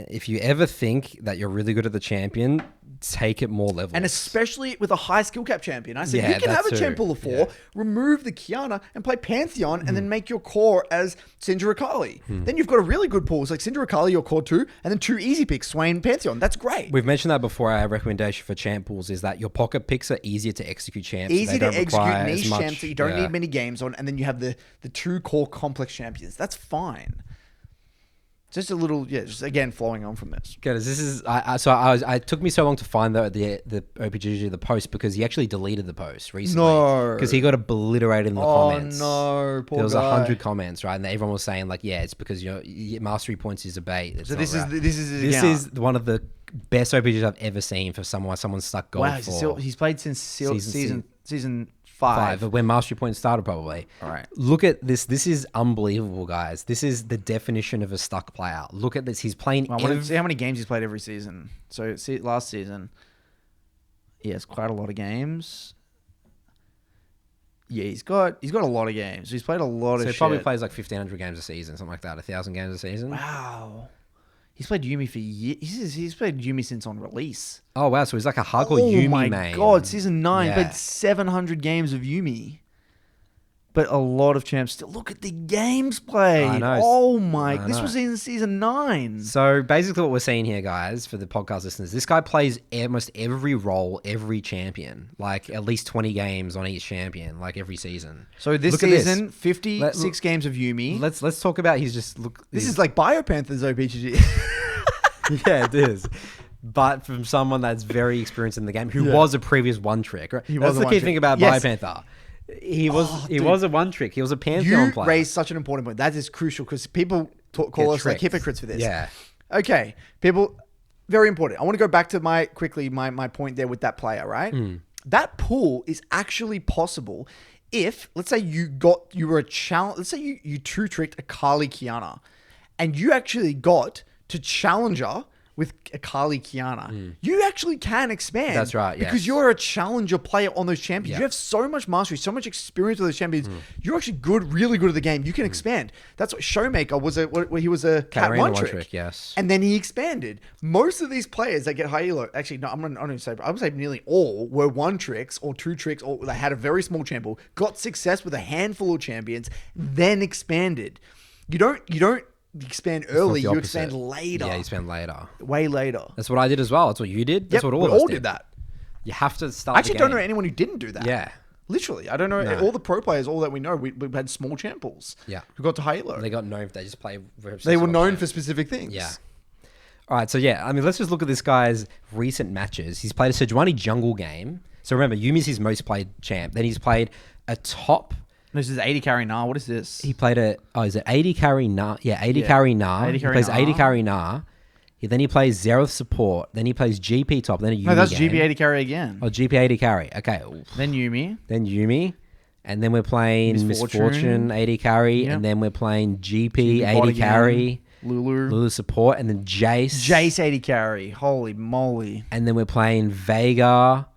if you ever think that you're really good at the champion, take it more levels. And especially with a high skill cap champion. I said, you can have a champ pool of 4, remove the Kiana and play Pantheon and then make your core as Syndra Akali. Then you've got a really good pool. It's like Syndra Akali, your core 2, and then 2 easy picks, Swain, Pantheon. That's great. We've mentioned that before. Our recommendation for champ pools is that your pocket picks are easier to execute champs. Easy to execute niche champs that you don't need many games on, and then you have the 2 core complex champions. That's fine. Just a little, just again, flowing on from this. Because this is, it took me so long to find the OPGG, the post, because he actually deleted the post recently. No. Because he got obliterated in the comments. Oh, no, poor There was guy. 100 comments, right? And everyone was saying, like, it's because your mastery points is a bait. It's This right. is one of the best OPGs I've ever seen for someone stuck gold for. Wow, he's played since season 5. When mastery points started, probably. All right. Look at this. This is unbelievable, guys. This is the definition of a stuck player. Look at this. He's playing. I want to see how many games he's played every season. So last season, he has quite a lot of games. Yeah, he's got a lot of games. He's played a lot of shit. So he probably plays like 1,500 games a season, something like that. 1,000 games a season. Wow. He's played Yuumi for years. He's played Yuumi since on release. Oh, wow. So he's like a hardcore Yuumi main. Oh, my God. Season 9, played 700 games of Yuumi. But a lot of champs still. Look at the games played. I know. Oh, my. This was in season 9. So basically what we're seeing here, guys, for the podcast listeners, this guy plays almost every role, every champion. Like at least 20 games on each champion, like every season. So this season, 56 games of Yuumi. Let's talk about This is like Biopanther's OPGG. Yeah, it is. But from someone that's very experienced in the game, who was a previous one trick. Right? That's the key thing about Biopanther. He was a one trick. He was a Pantheon player. You raised such an important point. That is crucial because people call us like hypocrites for this. Yeah. Okay. People, very important. I want to go back to my point there with that player, right? That pool is actually possible if, let's say you were a challenge, let's say you 2-tricked Akali Kiana and you actually got to Challenger with Akali Kiana, you actually can expand. That's right, Because yes. you're a challenger player on those champions. Yeah. You have so much mastery, so much experience with those champions. You're actually good, really good at the game. You can expand. That's what Showmaker was. He was a cat Katarina one one trick. trick, yes. And then he expanded. Most of these players that get high elo, actually, no, I'm not going to say, I would say nearly all were one tricks or two tricks, or they had a very small champion, got success with a handful of champions, then expanded. You don't expand early, the you opposite. expand later. Yeah, you expand later. Way later. That's what I did as well. That's what you did. That's Yep, what all we of us all did. did that. You have to start. I actually the don't game. know anyone who didn't do that. Yeah, Literally. I don't know. No. All the pro players, all that we know, we had small champels. Yeah. Who got to Halo. they got known. They just play. They were known for specific things. Yeah. All right, so yeah, I mean, let's just look at this guy's recent matches. He's played a Sejuani jungle game. So remember, Yumi's his most played champ. Then he's played a top. This is 80 carry now. What is this? He played is it 80 carry Na? Yeah, 80 carry Na. 80 He carry plays Na. 80 carry Na. Then he plays Xerath support. Then he plays GP top. Then a Yumi No, that's game. GP 80 carry again. Oh, GP 80 carry. Okay. Then Yumi. Then Yumi. And then we're playing Misfortune 80 carry. Yep. And then we're playing GP bot 80 again. carry. Lulu. Support. And then Jace. Jace 80 carry. Holy moly. And then we're playing Vega.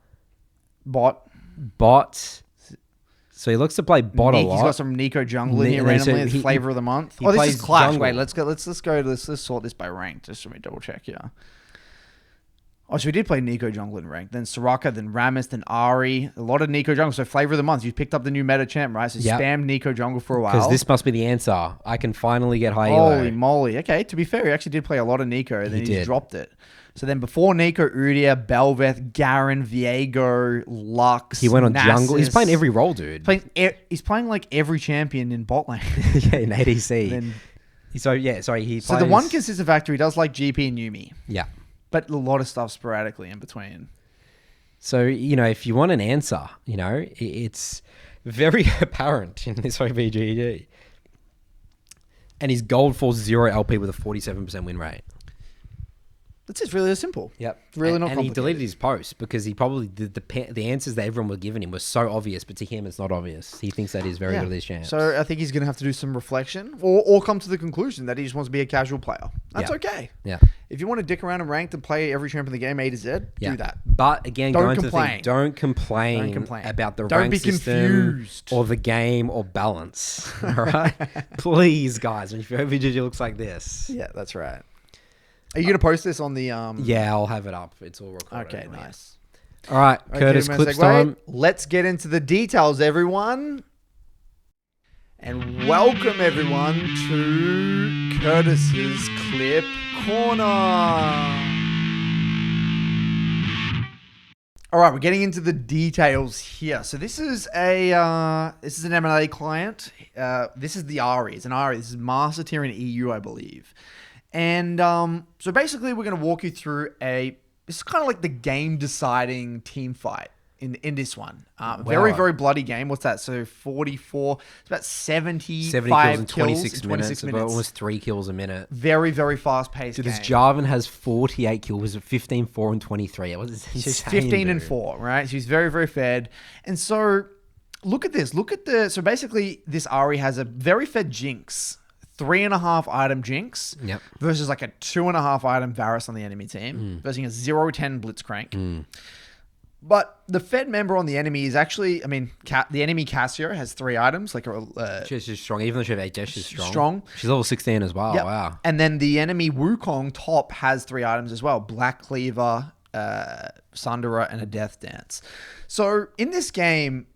Bot. So he looks to play bot a lot. He's got some Nico jungle in here No, so randomly. It's flavor of the month. he Oh, this plays is Clash. jungle. Wait, let's sort this by rank. Just let me double check here. Oh, so we did play Nico jungle in rank. Then Soraka, then Rammus, then Ari. A lot of Nico jungle. So flavor of the month. You picked up the new meta champ, right? So Yep. spam Nico jungle for a while. Because this must be the answer. I can finally get high elo. Holy moly. Okay, to be fair, he actually did play a lot of Nico, and then he did. just dropped it. So then before Nico, Udia, Belveth, Garen, Viego, Lux. He went on jungle. He's Nasus. playing every role, dude. He's playing like every champion in bot lane. Yeah, in ADC. Then- So yeah, sorry. He So plays, the one consistent factor, he does like GP and Yumi, Yeah. but a lot of stuff sporadically in between. So if you want an answer, it's very apparent in this OVGG. And his gold falls 0 LP with a 47% win rate. That's just really simple. Yep. Really not And he complicated. deleted his post because he probably did the answers that everyone was giving him were so obvious, but to him it's not obvious. He thinks that he's very good at these champs. So I think he's going to have to do some reflection or come to the conclusion that he just wants to be a casual player. That's Yeah. okay. Yeah. If you want to dick around and ranked and play every champ in the game A to Z, Yeah. do that. But again, Don't going to the complain. thing, don't complain about the Don't rank be system confused. or the game or balance. All right, please, guys. If your OVGG looks like this, Yeah, that's right. Are you going to post this on the... yeah, I'll have it up. It's all recorded. Okay, anyway. nice. All right, Okay, Curtis, man, clips segue. time. Let's get into the details, everyone. And welcome, everyone, to Curtis's Clip Corner. All right, we're getting into the details here. So this is an M&A client. This is the Ari. It's an Ari. This is Master Tier in EU, I believe. And so basically, we're going to walk you through this is kind of like the game-deciding team fight in this one. Very, very bloody game. What's that? So 44. It's about 75 70 kills in kills 26 in minutes. 26 About minutes. almost 3 kills a minute. Very, very fast-paced Dude, game. this Jarvan has 48 kills. Was it 15, 4, and 23? It was insane, She's 15 and dude. 4, right? She's very, very fed. And so look at this. So basically, this Ari has a very fed Jinx. 3.5 item Jinx Yep. versus like a 2.5 item Varus on the enemy team versus a 0-10 Blitzcrank. But the fed member on the enemy is actually, the enemy Cassio has 3 items, like She's just strong. Even though she has 8 she's strong. Strong. She's level 16 as well. Yep. Wow. And then the enemy Wukong top has 3 items as well. Black Cleaver, Sundera, and a Death Dance. So in this game,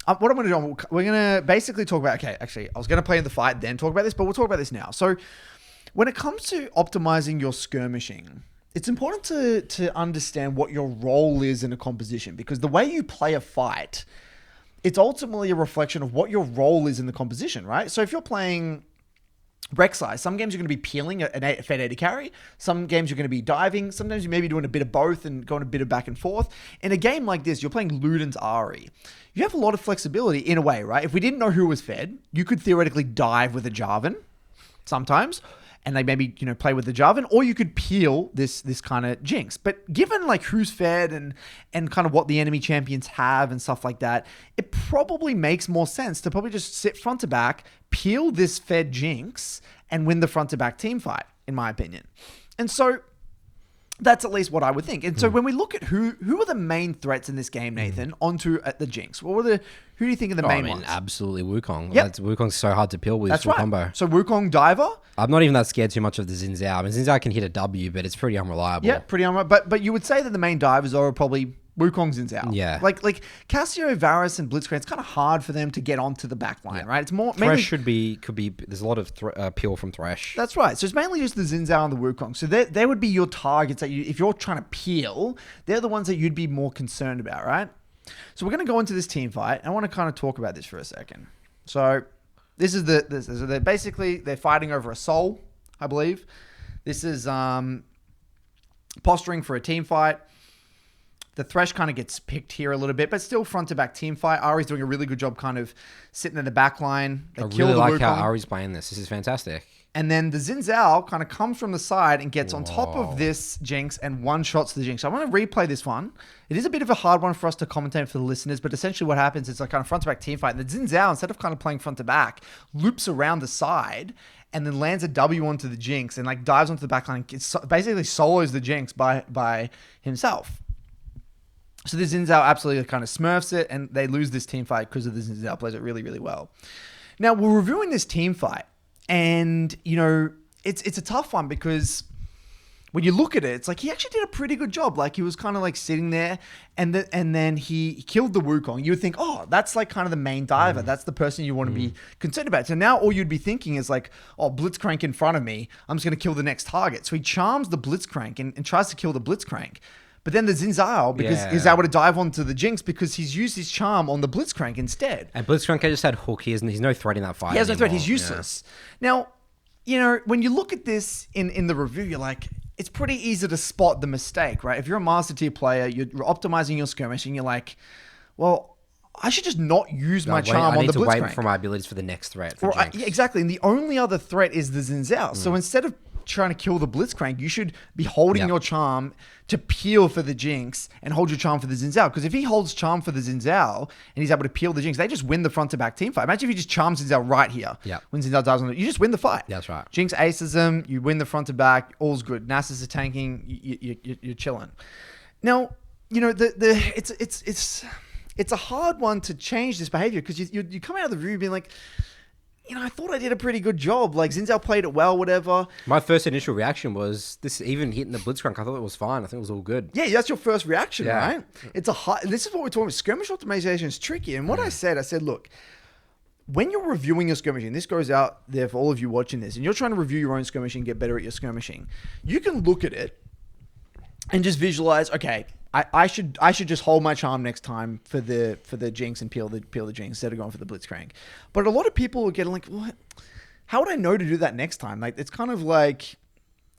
what I'm going to do, we're going to basically talk about, okay, actually, I was going to play in the fight, then talk about this, but we'll talk about this now. So when it comes to optimizing your skirmishing, it's important to understand what your role is in a composition, because the way you play a fight, it's ultimately a reflection of what your role is in the composition, right? So if you're playing Rek'Sai, some games you're going to be peeling a fed 80 carry. Some games you're going to be diving. Sometimes you may be doing a bit of both and going a bit of back and forth. In a game like this, you're playing Luden's Ari. You have a lot of flexibility in a way, right? If we didn't know who was fed, you could theoretically dive with a Jarvan sometimes and like maybe, play with the Jarvan, or you could peel this kind of Jinx. But given like who's fed and kind of what the enemy champions have and stuff like that, it probably makes more sense to probably just sit front to back, peel this fed Jinx, and win the front to back team fight, in my opinion. And so that's at least what I would think. And so when we look at who are the main threats in this game, Nathan, onto the Jinx, who do you think are the main ones? Absolutely Wukong. Yep. Wukong's so hard to peel with his full combo. So Wukong Diver. I'm not even that scared too much of the Xin Zhao. I mean, Xin Zhao can hit a W, but it's pretty unreliable. Yeah, pretty unreliable. But you would say that the main divers are probably Wukong, Xin Zhao. Yeah. Like Cassio, Varus, and Blitzcrank, it's kind of hard for them to get onto the back line, right? It's more Thresh could be. There's a lot of peel from Thresh. That's right. So it's mainly just the Xin Zhao and the Wukong. So they would be your targets that if you're trying to peel, they're the ones that you'd be more concerned about, right? So we're going to go into this team fight. I want to kind of talk about this for a second. So this is they're fighting over a soul, I believe. This is posturing for a team fight. The Thresh kind of gets picked here a little bit, but still front to back team fight. Ari's doing a really good job kind of sitting in the back line. I really like how Ari's playing this. This is fantastic. And then the Xin Zhao kind of comes from the side and gets on top of this Jinx and one-shots the Jinx. So I want to replay this one. It is a bit of a hard one for us to commentate for the listeners, but essentially what happens is like kind of front-to-back team fight. And the Xin Zhao, instead of kind of playing front-to-back, loops around the side and then lands a W onto the Jinx and like dives onto the back line and basically solos the Jinx by himself. So the Xin Zhao absolutely kind of smurfs it, and they lose this team fight because of the Xin Zhao plays it really, really well. Now, we're reviewing this team fight, and, you know, it's a tough one because when you look at it, it's like he actually did a pretty good job. Like, he was kind of like sitting there, and then he killed the Wukong. You would think, oh, that's like kind of the main diver. That's the person you want to be concerned about. So now all you'd be thinking is like, oh, Blitzcrank in front of me. I'm just going to kill the next target. So he charms the Blitzcrank and tries to kill the Blitzcrank. But then the Xin Zhao, because he's able to dive onto the Jinx because he's used his charm on the Blitzcrank instead. And Blitzcrank just had hook. He's no threat in that fight. He has no threat. He's useless. Yeah. Now, you know, when you look at this in the review, you're like, it's pretty easy to spot the mistake, right? If you're a master tier player, you're optimizing your skirmish, and you're like, well, I should just not use my charm on the Blitzcrank. I need to wait for my abilities for the next threat. Exactly. And the only other threat is the Xin Zhao. So instead of trying to kill the Blitzcrank, you should be holding your charm to peel for the Jinx and hold your charm for the Xin Zhao. Because if he holds charm for the Xin Zhao and he's able to peel the Jinx, they just win the front to back team fight. Imagine if you just charm Xin Zhao right here. Yeah. When Xin Zhao dies on it, you just win the fight. That's right. Jinx aces him, you win the front to back, all's good. Nasus is tanking, you're chilling. Now, you know, it's a hard one to change this behavior because you come out of the review being like, you know, I thought I did a pretty good job. Like, Xin Zhao played it well, whatever. My first initial reaction was, this even hitting the Blitzcrank, I thought it was fine. I think it was all good. Yeah, that's your first reaction, right? It's this is what we're talking about. Skirmish optimization is tricky. And what I said, look, when you're reviewing your skirmishing, this goes out there for all of you watching this, and you're trying to review your own skirmishing and get better at your skirmishing, you can look at it and just visualize, okay, I should just hold my charm next time for the Jinx and peel the Jinx instead of going for the Blitzcrank. But a lot of people are getting like, what? How would I know to do that next time? Like, it's kind of like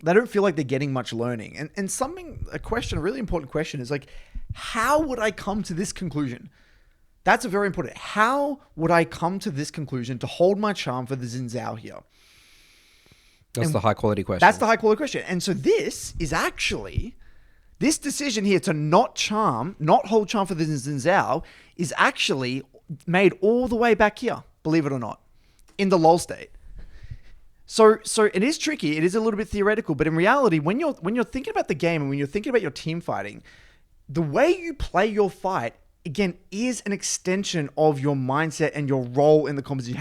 they don't feel like they're getting much learning. And a really important question is like, how would I come to this conclusion? That's a very important. How would I come to this conclusion to hold my charm for the Xin Zhao here? That's the high quality question. That's the high quality question. And so this decision here to not hold charm for the Xin Zhao is actually made all the way back here, believe it or not, in the lull state. So it is tricky. It is a little bit theoretical, but in reality, when you're thinking about the game and when you're thinking about your team fighting, the way you play your fight, again, is an extension of your mindset and your role in the competition,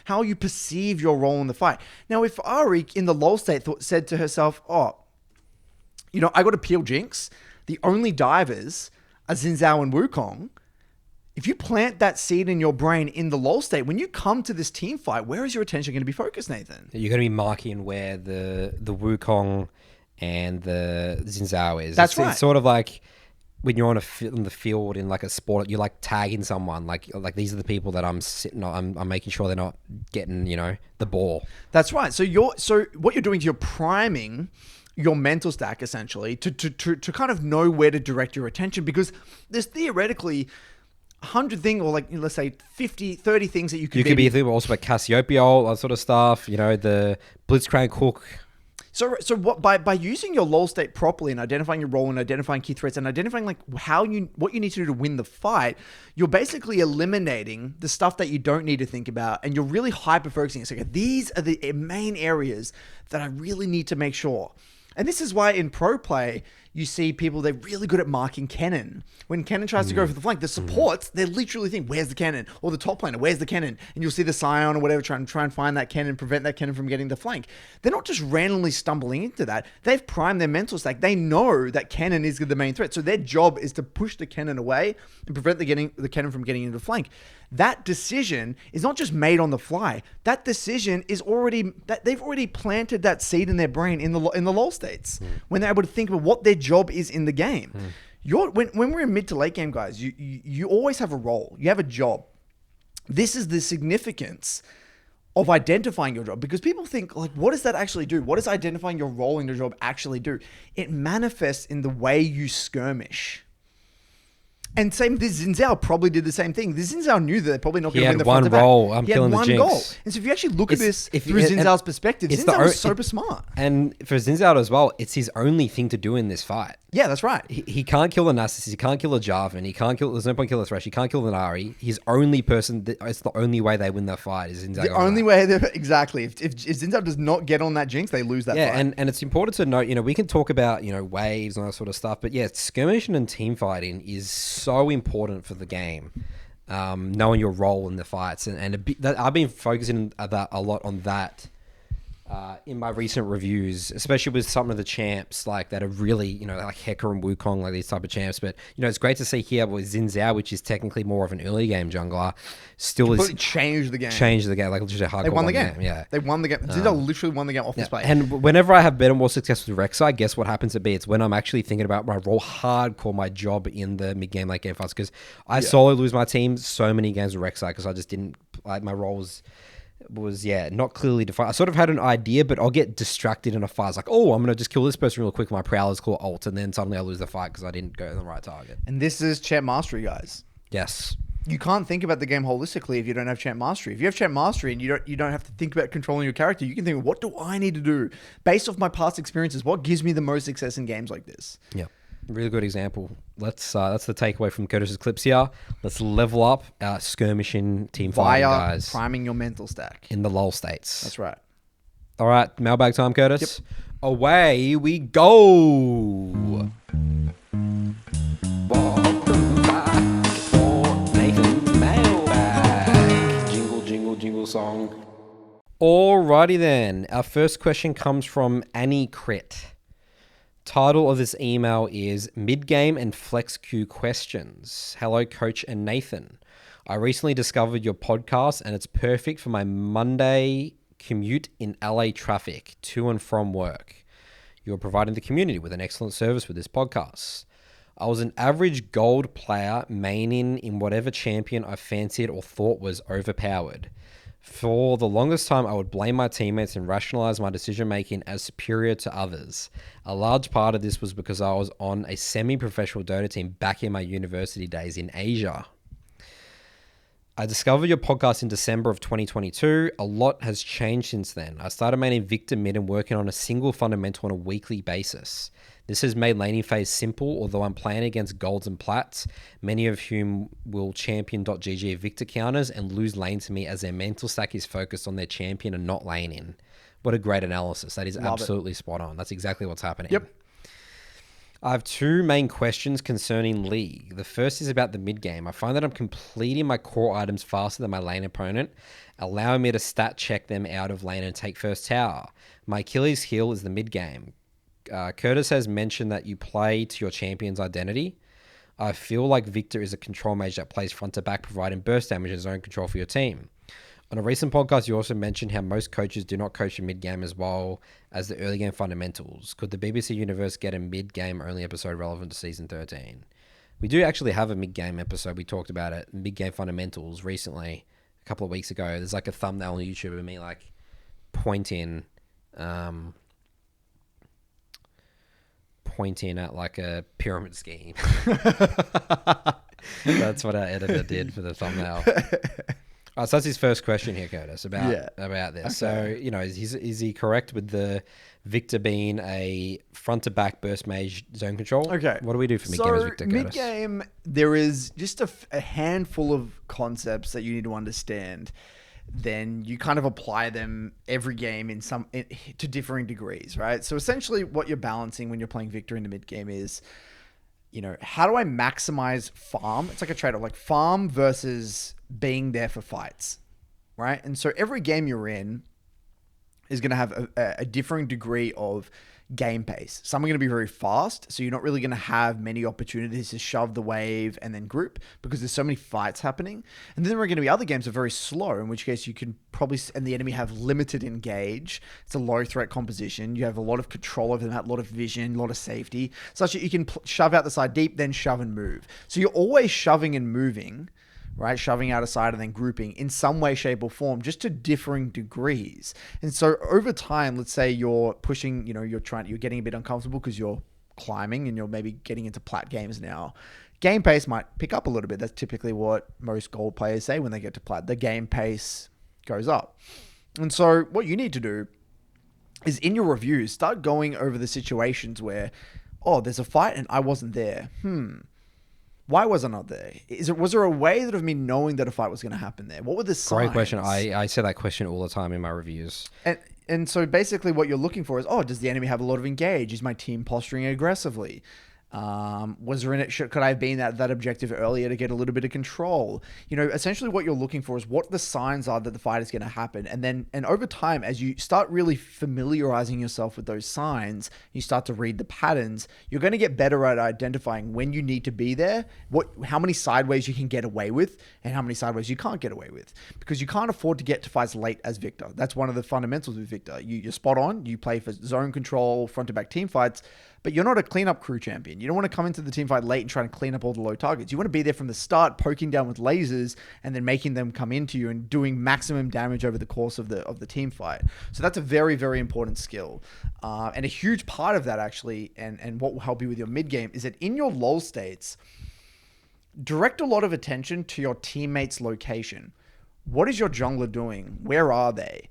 how you perceive your role in the fight. Now, if Ari in the lull state said to herself, oh, you know, I got to peel Jinx. The only divers are Xin Zhao and Wukong. If you plant that seed in your brain in the lull state, when you come to this team fight, where is your attention going to be focused, Nathan? You're going to be marking where the Wukong and the Xin Zhao is. That's right. It's sort of like when you're on the field in like a sport, you're like tagging someone. Like these are the people that I'm making sure they're not getting, you know, the ball. That's right. So what you're doing is you're priming your mental stack essentially to kind of know where to direct your attention, because there's theoretically 100 things, or like, let's say 50, 30 things that you could be thinking also about Cassiopeia, all that sort of stuff, you know, the Blitzcrank hook. So what by using your lull state properly and identifying your role and identifying key threats and identifying like what you need to do to win the fight, you're basically eliminating the stuff that you don't need to think about, and you're really hyper focusing. So okay, these are the main areas that I really need to make sure And this is why in pro play, you see people, they're really good at marking cannon. When cannon tries to go for the flank, the supports, they literally think, where's the cannon? Or the top laner, where's the cannon? And you'll see the scion or whatever try and find that cannon, prevent that cannon from getting the flank. They're not just randomly stumbling into that. They've primed their mental stack. They know that cannon is the main threat. So their job is to push the cannon away and prevent the cannon from getting into the flank. That decision is not just made on the fly. That decision is they've already planted that seed in their brain in the lull states when they're able to think about what their job is in the game. When we're in mid to late game, guys, you always have a role. You have a job. This is the significance of identifying your job, because people think, like, what does that actually do? What does identifying your role in your job actually do? It manifests in the way you skirmish. And same, this Xin Zhao probably did the same thing. This Xin Zhao knew that they're probably not going to win the front to back. He had one role. I'm killing the Jinx. He had one goal. And so if you actually look at this through Xin Zhao's perspective, Xin Zhao was super smart. And for Xin Zhao as well, it's his only thing to do in this fight. Yeah, that's right. He can't kill the Nasus, he can't kill the Jarvan, he can't kill, there's no point killing the Thresh, he can't kill the Nari. His only person, it's the only way they win that fight is Xin Zhao. The only way, exactly. If Xin Zhao does not get on that Jinx, they lose that fight. Yeah, and it's important to note, we can talk about, waves and all that sort of stuff, but yeah, skirmishing and team fighting is so important for the game. Knowing your role in the fights. And I've been focusing a lot on that in my recent reviews, especially with some of the champs like that are really, like Heka and Wukong, like these type of champs. But it's great to see here with Xin Zhao, which is technically more of an early game jungler, still completely changed the game. Like literally hardcore. They won the game. Yeah, they won the game. Xin Zhao literally won the game off this play. And whenever I have better, more success with Rek'Sai, guess what happens to be? It's when I'm actually thinking about my role, hardcore, my job in the mid game, late game fights. Because I solo lose my team so many games with Rek'Sai because I just didn't like my roles. Was not clearly defined. I sort of had an idea, but I'll get distracted in a fight. It's like, oh, I'm going to just kill this person real quick with my Prowler's Claw ult, and then suddenly I lose the fight because I didn't go to the right target. And this is champ mastery, guys. Yes. You can't think about the game holistically if you don't have champ mastery. If you have champ mastery and you don't have to think about controlling your character, you can think, what do I need to do based off my past experiences? What gives me the most success in games like this? Yeah. Really good example. That's the takeaway from Curtis's clips here. Let's level up our skirmishing team fighting, guys. Priming your mental stack. In the lull states. That's right. All right, mailbag time, Curtis. Yep. Away we go. Welcome back for Nathan's mailbag. Jingle, jingle, jingle song. Alrighty then. Our first question comes from AnnieCrit. Title of this email is Mid-Game and Flex Q Questions. Hello, Coach and Nathan. I recently discovered your podcast and it's perfect for my Monday commute in LA traffic to and from work. You're providing the community with an excellent service with this podcast. I was an average gold player maining in whatever champion I fancied or thought was overpowered. For the longest time, I would blame my teammates and rationalize my decision-making as superior to others. A large part of this was because I was on a semi-professional Dota team back in my university days in Asia. I discovered your podcast in December of 2022. A lot has changed since then. I started maining Victor mid and working on a single fundamental on a weekly basis. This has made laning phase simple, although I'm playing against golds and plats, many of whom will champion .gg Victor counters and lose lane to me as their mental stack is focused on their champion and not laning. What a great analysis. That is absolutely spot on. That's exactly what's happening. Yep. I have two main questions concerning League. The first is about the mid game. I find that I'm completing my core items faster than my lane opponent, allowing me to stat check them out of lane and take first tower. My Achilles heel is the mid game. Curtis has mentioned that you play to your champion's identity. I feel like Victor is a control mage that plays front to back, providing burst damage and zone control for your team. On a recent podcast, you also mentioned how most coaches do not coach in mid-game as well as the early game fundamentals. Could the BBC Universe get a mid-game only episode relevant to Season 13? We do actually have a mid-game episode. We talked about it, mid-game fundamentals, recently, a couple of weeks ago. There's like a thumbnail on YouTube of me like pointing at like a pyramid scheme. That's what our editor did for the thumbnail. So that's his first question here, Curtis, about this. Okay. So, is he correct with the Victor being a front to back burst mage zone control? Okay. What do we do for mid-game as Victor, Curtis? Mid-game, there is just a handful of concepts that you need to understand. then you kind of apply them every game to differing degrees, right? So essentially what you're balancing when you're playing Victor in the mid game is, how do I maximize farm? It's like a trade-off, like farm versus being there for fights, right? And so every game you're in is going to have a differing degree of game pace. Some are going to be very fast, so you're not really going to have many opportunities to shove the wave and then group because there's so many fights happening. And then there are going to be other games that are very slow, in which case you can probably, and the enemy have limited engage. It's a low threat composition. You have a lot of control over them, a lot of vision, a lot of safety, such that you can shove out the side deep, then shove and move. So you're always shoving and moving, right? Shoving out a side and then grouping in some way, shape, or form, just to differing degrees. And so over time, let's say you're pushing, you're getting a bit uncomfortable because you're climbing and you're maybe getting into plat games now. Game pace might pick up a little bit. That's typically what most gold players say when they get to plat. The game pace goes up. And so what you need to do is in your reviews, start going over the situations where, there's a fight and I wasn't there. Why was I not there? Was there a way of me knowing that a fight was going to happen there? What were the signs? Great question. I say that question all the time in my reviews. And so basically what you're looking for is, does the enemy have a lot of engage? Is my team posturing aggressively? Was there in it? Could I have been that objective earlier to get a little bit of control? Essentially what you're looking for is what the signs are that the fight is going to happen. And over time, as you start really familiarizing yourself with those signs, you start to read the patterns, you're going to get better at identifying when you need to be there, how many sideways you can get away with and how many sideways you can't get away with, because you can't afford to get to fights late as Victor. That's one of the fundamentals with Victor. You're spot on. You play for zone control, front to back team fights, but you're not a cleanup crew champion. You don't want to come into the team fight late and try and clean up all the low targets. You want to be there from the start, poking down with lasers and then making them come into you and doing maximum damage over the course of the team fight. So that's a very, very important skill. And a huge part of that actually, and what will help you with your mid game, is that in your lull states, direct a lot of attention to your teammates' location. What is your jungler doing? Where are they?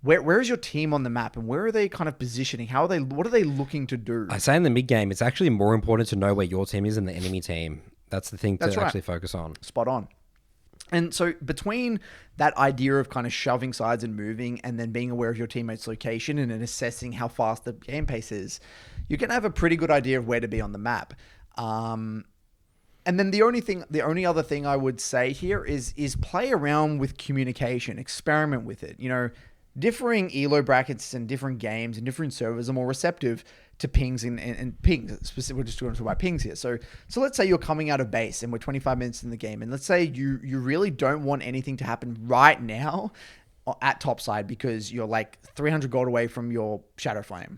Where is your team on the map, and where are they kind of positioning? What are they looking to do? I say in the mid game, it's actually more important to know where your team is than the enemy team. That's the thing to actually focus on. Spot on. And so between that idea of kind of shoving sides and moving, and then being aware of your teammates' location and then assessing how fast the game pace is, you can have a pretty good idea of where to be on the map. And then the only other thing I would say here is play around with communication, experiment with it. Differing ELO brackets and different games and different servers are more receptive to pings and pings. Specifically, we're just going to talk about pings here. So let's say you're coming out of base and we're 25 minutes in the game, and let's say you really don't want anything to happen right now at topside because you're like 300 gold away from your Shadow Flame.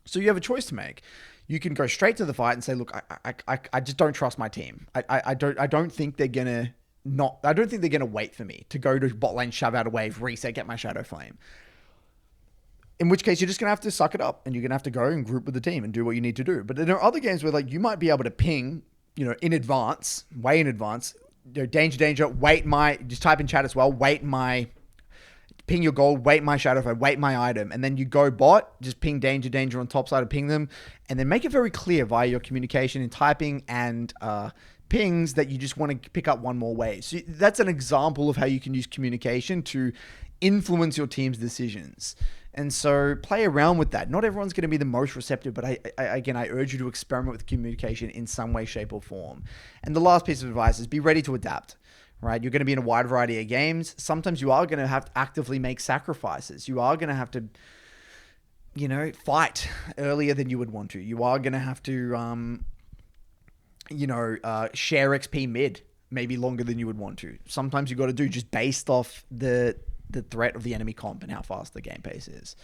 So you have a choice to make. You can go straight to the fight and say, look, I just don't trust my team. I don't think they're gonna wait for me to go to bot lane, shove out a wave, reset, get my Shadow Flame. In which case, you're just going to have to suck it up and you're going to have to go and group with the team and do what you need to do. But there are other games where you might be able to ping, in advance, way in advance, danger, just type in chat as well, ping your gold, wait my Shadow Flame, wait my item. And then you go bot, just ping danger on top side and ping them. And then make it very clear via your communication in typing and, pings that you just want to pick up one more wave. So that's an example of how you can use communication to influence your team's decisions. And so play around with that. Not everyone's going to be the most receptive, but I urge you to experiment with communication in some way, shape, or form. And the last piece of advice is be ready to adapt, right? You're going to be in a wide variety of games. Sometimes you are going to have to actively make sacrifices. You are going to have to, fight earlier than you would want to. You are going to have to, share XP mid maybe longer than you would want to. Sometimes you got to do just based off the threat of the enemy comp and how fast the game pace is.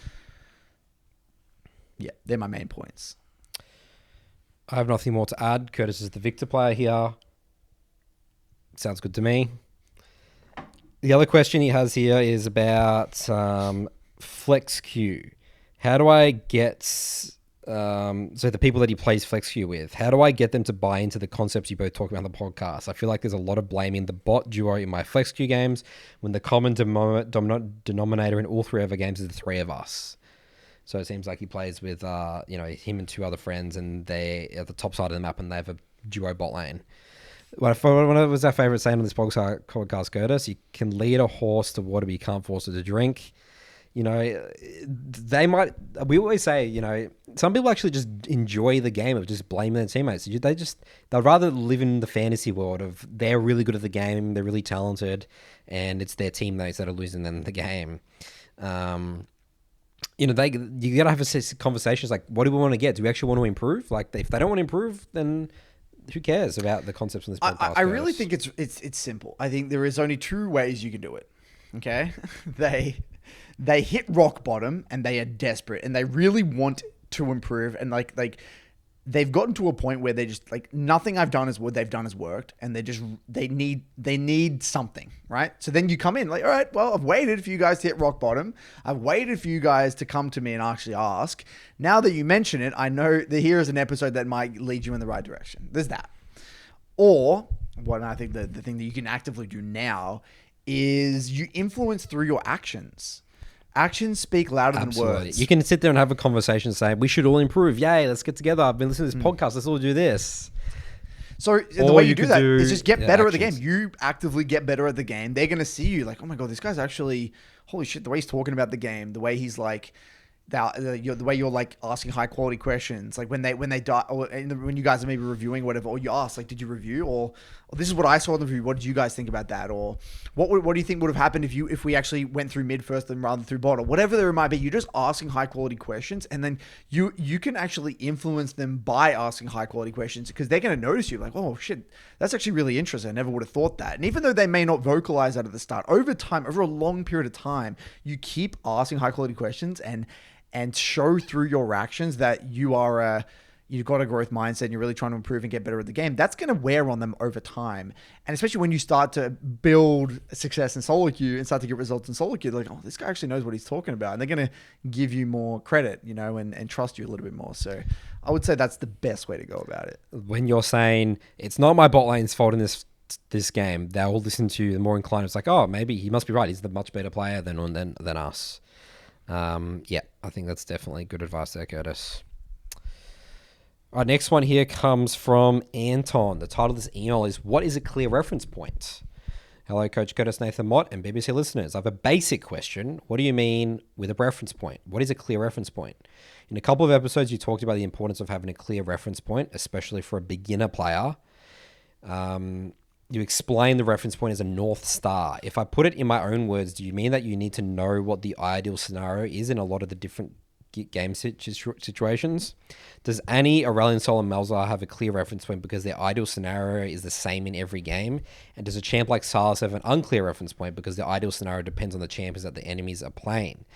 Yeah, they're my main points. I have nothing more to add. Curtis is the Victor player here. Sounds good to me. The other question he has here is about FlexQ. How do I get... so the people that he plays FlexQ with, how do I get them to buy into the concepts you both talk about on the podcast? I feel like there's a lot of blaming the bot duo in my FlexQ games when the common denominator in all three of our games is the three of us. So it seems like he plays with him and two other friends, and they at the top side of the map, and they have a duo bot lane. What was our favorite saying on this podcast, Curtis? You can lead a horse to water, but you can't force it to drink. You know, we always say, you know, some people actually just enjoy the game of just blaming their teammates. They'd rather live in the fantasy world of they're really good at the game, they're really talented, and it's their teammates that are losing them the game. You know, you gotta have conversations like, what do we want to get? Do we actually want to improve? Like, if they don't want to improve, then who cares about the concepts in this podcast? I really think it's simple. I think there is only two ways you can do it. Okay, they hit rock bottom and they are desperate and they really want to improve, and like they've gotten to a point where they just like, nothing I've done is what they've done has worked, and they need something, right? So then you come in like, all right, well, I've waited for you guys to hit rock bottom. I've waited for you guys to come to me and actually ask. Now that you mention it, I know that here is an episode that might lead you in the right direction. There's that. Or what I think the thing that you can actively do now is you influence through your actions. Actions speak louder than words. You can sit there and have a conversation saying, we should all improve. Yay, let's get together. I've been listening to this podcast. Let's all do this. So the way you do that is just get better at the game. You actively get better at the game. They're going to see you like, oh my God, this guy's actually, holy shit, the way he's talking about the game, the way he's like, the way you're like asking high quality questions, like when they die, or when you guys are maybe reviewing whatever, or you ask like, did you review, or this is what I saw in the review, what did you guys think about that, or what do you think would have happened if we actually went through mid first and rather than through bot, or whatever there might be. You're just asking high quality questions, and then you can actually influence them by asking high quality questions, because they're going to notice you like, oh shit, that's actually really interesting. I never would have thought that. And even though they may not vocalize that at the start, over time, over a long period of time, you keep asking high quality questions and show through your actions that you've got a growth mindset and you're really trying to improve and get better at the game. That's going to wear on them over time. And especially when you start to build success in SoloQ and start to get results in SoloQ, they're like, oh, this guy actually knows what he's talking about. And they're going to give you more credit, you know, and trust you a little bit more. So I would say that's the best way to go about it. When you're saying, it's not my bot lane's fault in this game, they'll listen to you, the more inclined. It's like, oh, maybe he must be right. He's the much better player than us. Yeah, I think that's definitely good advice there, Curtis. All right, next one here comes from Anton. The title of this email is, what is a clear reference point? Hello, Coach Curtis, Nathan, Mott, and BBC listeners. I have a basic question. What do you mean with a reference point? What is a clear reference point? In a couple of episodes, you talked about the importance of having a clear reference point, especially for a beginner player. You explain the reference point as a North Star. If I put it in my own words, do you mean that you need to know what the ideal scenario is in a lot of the different game situations? Does Annie, Aurelion Sol, and Malzahar have a clear reference point because their ideal scenario is the same in every game? And does a champ like Silas have an unclear reference point because the ideal scenario depends on the champions that the enemies are playing?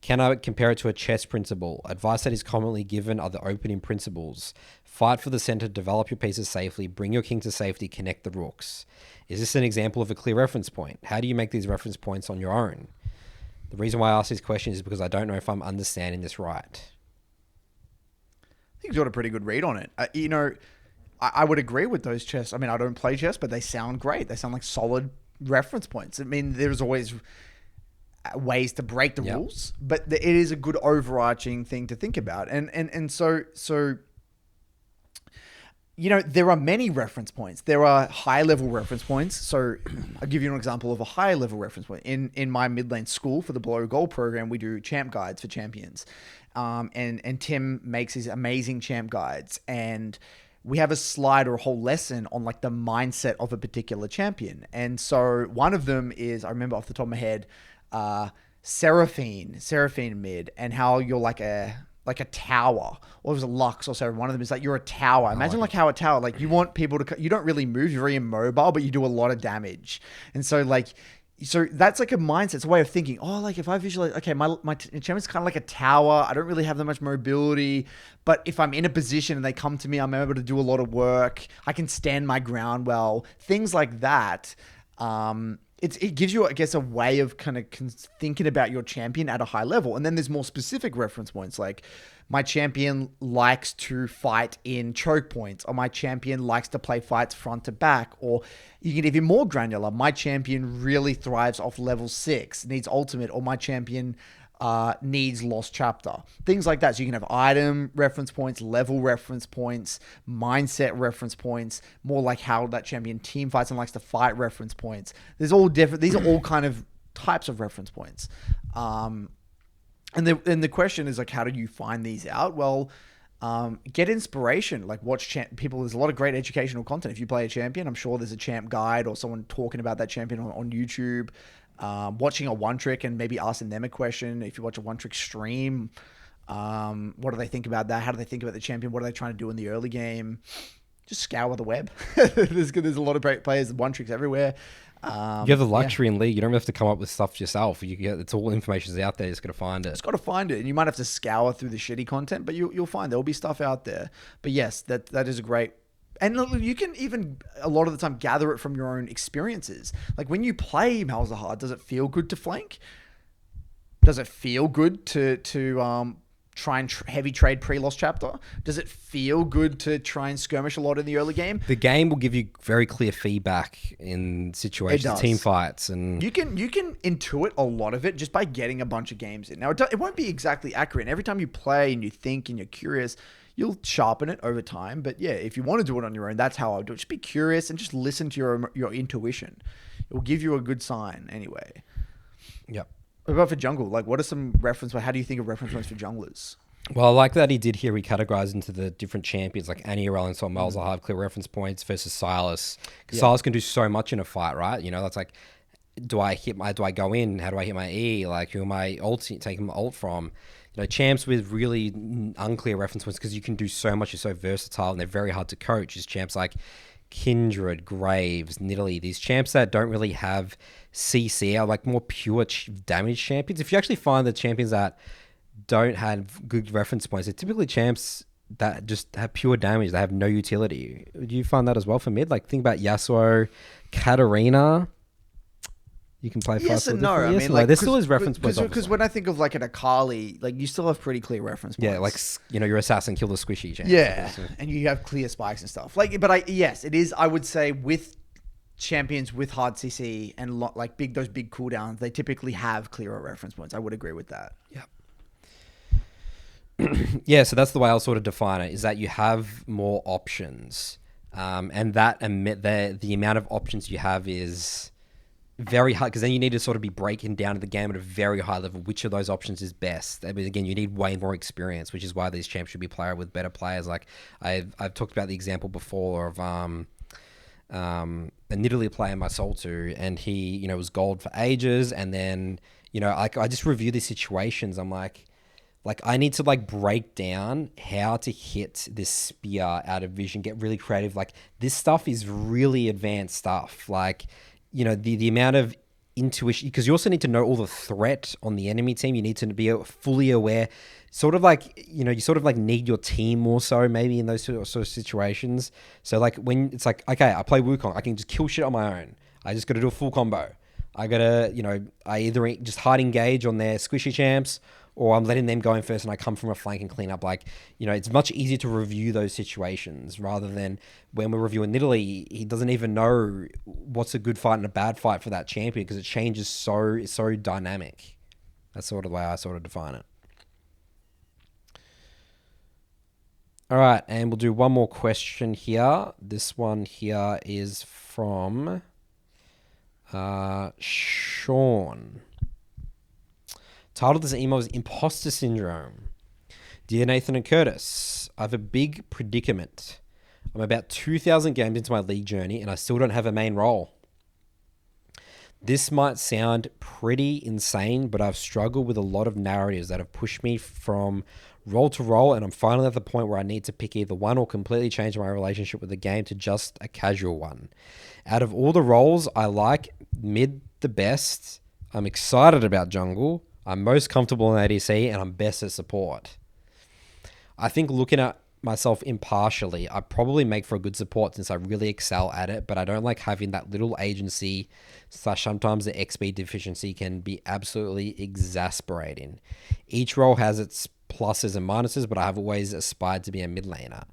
Can I compare it to a chess principle? Advice that is commonly given are the opening principles. Fight for the center, develop your pieces safely, bring your king to safety, connect the rooks. Is this an example of a clear reference point? How do you make these reference points on your own? The reason why I ask these questions is because I don't know if I'm understanding this right. I think you've got a pretty good read on it. You know, I would agree with those chess. I mean, I don't play chess, but they sound great. They sound like solid reference points. I mean, there's always ways to break the rules, but it is a good overarching thing to think about. And so you know, there are many reference points. There are high-level reference points. So I'll give you an example of a high-level reference point. In my mid-lane school for the Below Gold program, we do champ guides for champions. And Tim makes these amazing champ guides. And we have a slide or a whole lesson on like the mindset of a particular champion. And so one of them is, I remember off the top of my head, Seraphine mid, and how you're like a tower, or it was a Lux or so. One of them is like, you're a tower. Imagine like how a tower, like you want people to, you don't really move, you're very immobile, but you do a lot of damage. And so so that's like a mindset. It's a way of thinking, oh, like if I visualize, okay, my champion's kind of like a tower. I don't really have that much mobility, but if I'm in a position and they come to me, I'm able to do a lot of work. I can stand my ground well. Things like that. It gives you, I guess, a way of kind of thinking about your champion at a high level. And then there's more specific reference points, like my champion likes to fight in choke points, or my champion likes to play fights front to back, or you get even more granular. My champion really thrives off level 6, needs ultimate, or my champion needs lost chapter, things like that. So you can have item reference points, level reference points, mindset reference points, more like how that champion team fights and likes to fight reference points. There's all different. These are all kind of types of reference points. And the question is like, how do you find these out? Well, get inspiration, like watch people. There's a lot of great educational content. If you play a champion, I'm sure there's a champ guide or someone talking about that champion on YouTube. Watching a one trick and maybe asking them a question. If you watch a one trick stream, what do they think about that? How do they think about the champion? What are they trying to do in the early game? Just scour the web. There's a lot of great players, one tricks everywhere. You have the luxury in League. You don't have to come up with stuff yourself. It's all information's out there. You just got to find it. Just got to find it, and you might have to scour through the shitty content, but you'll find there'll be stuff out there. But yes, that is a great. And you can even, a lot of the time, gather it from your own experiences. Like when you play Malzahar, does it feel good to flank? Does it feel good to try and heavy trade pre-lost chapter? Does it feel good to try and skirmish a lot in the early game? The game will give you very clear feedback in situations, team fights, and you can intuit a lot of it just by getting a bunch of games in. Now it won't be exactly accurate. And every time you play and you think and you're curious, you'll sharpen it over time. But yeah, if you want to do it on your own, that's how I would do it. Just be curious and just listen to your intuition. It will give you a good sign anyway. Yep. What about for jungle? Like, what are some reference? How do you think of reference points for junglers? Well, I like that he did here. He categorized into the different champions, like AnnieCrit and Malzahar have clear reference points versus Silas. Because Silas can do so much in a fight, right? You know, that's like, do I go in? How do I hit my E? Like, who am I taking my ult from? You know, champs with really unclear reference points because you can do so much. You're so versatile and they're very hard to coach. Is champs like Kindred, Graves, Nidalee. These champs that don't really have CC are like more pure damage champions. If you actually find the champions that don't have good reference points, they're typically champs that just have pure damage. They have no utility. Do you find that as well for mid? Like, think about Yasuo, Katarina. You can play yes and no. I mean, like there still is reference points. Because when I think of like an Akali, like you still have pretty clear reference points. Yeah, like, you know, your assassin kill the squishy champ. Yeah, and you have clear spikes and stuff. Like, but yes, it is. I would say with champions with hard CC and like those big cooldowns, they typically have clearer reference points. I would agree with that. Yeah. Yeah, so that's the way I'll sort of define it, is that you have more options. And the amount of options you have is very hard, because then you need to sort of be breaking down the game at a very high level which of those options is best. I mean, again, you need way more experience, which is why these champs should be played with better players. Like I've talked about the example before of a Nidalee player in my SoloQ, and he, you know, was gold for ages, and then, you know, like I just review these situations. I'm like I need to like break down how to hit this spear out of vision, get really creative. Like this stuff is really advanced stuff. Like, you know, the amount of intuition, because you also need to know all the threat on the enemy team. You need to be fully aware, sort of like, you know, you sort of like need your team more so maybe in those sort of situations. So like when it's like, okay, I play Wukong, I can just kill shit on my own. I just got to do a full combo. I got to, you know, I either just hard engage on their squishy champs, or I'm letting them go in first and I come from a flank and clean up. Like, you know, it's much easier to review those situations rather than when we're reviewing Nidalee, he doesn't even know what's a good fight and a bad fight for that champion because it changes so dynamic. That's sort of the way I sort of define it. All right, and we'll do one more question here. This one here is from Sean. Title of this email is Imposter Syndrome. Dear Nathan and Curtis, I have a big predicament. I'm about 2,000 games into my league journey and I still don't have a main role. This might sound pretty insane, but I've struggled with a lot of narratives that have pushed me from role to role, and I'm finally at the point where I need to pick either one or completely change my relationship with the game to just a casual one. Out of all the roles, I like mid the best. I'm excited about jungle. I'm most comfortable in ADC, and I'm best at support. I think looking at myself impartially, I probably make for a good support since I really excel at it, but I don't like having that little agency / sometimes the XP deficiency can be absolutely exasperating. Each role has its pluses and minuses, but I have always aspired to be a mid laner.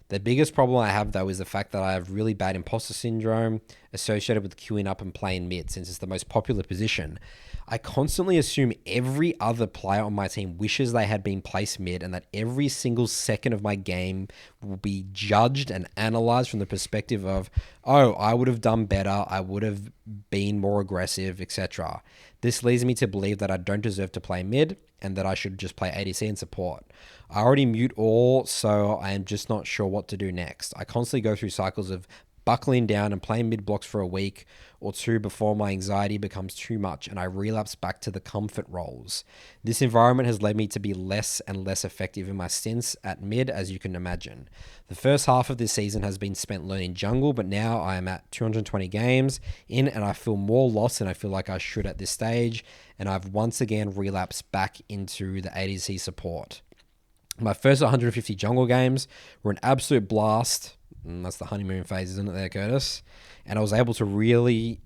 The biggest problem I have, though, is the fact that I have really bad imposter syndrome, associated with queuing up and playing mid since it's the most popular position. I constantly assume every other player on my team wishes they had been placed mid and that every single second of my game will be judged and analyzed from the perspective of, oh, I would have done better, I would have been more aggressive, etc. This leads me to believe that I don't deserve to play mid and that I should just play ADC and support. I already mute all, so I am just not sure what to do next. I constantly go through cycles of buckling down and playing mid blocks for a week or two before my anxiety becomes too much and I relapse back to the comfort roles. This environment has led me to be less and less effective in my stints at mid, as you can imagine. The first half of this season has been spent learning jungle, but now I am at 220 games in and I feel more lost than I feel like I should at this stage, and I've once again relapsed back into the ADC support. My first 150 jungle games were an absolute blast. That's the honeymoon phase, isn't it there, Curtis? And I was able to really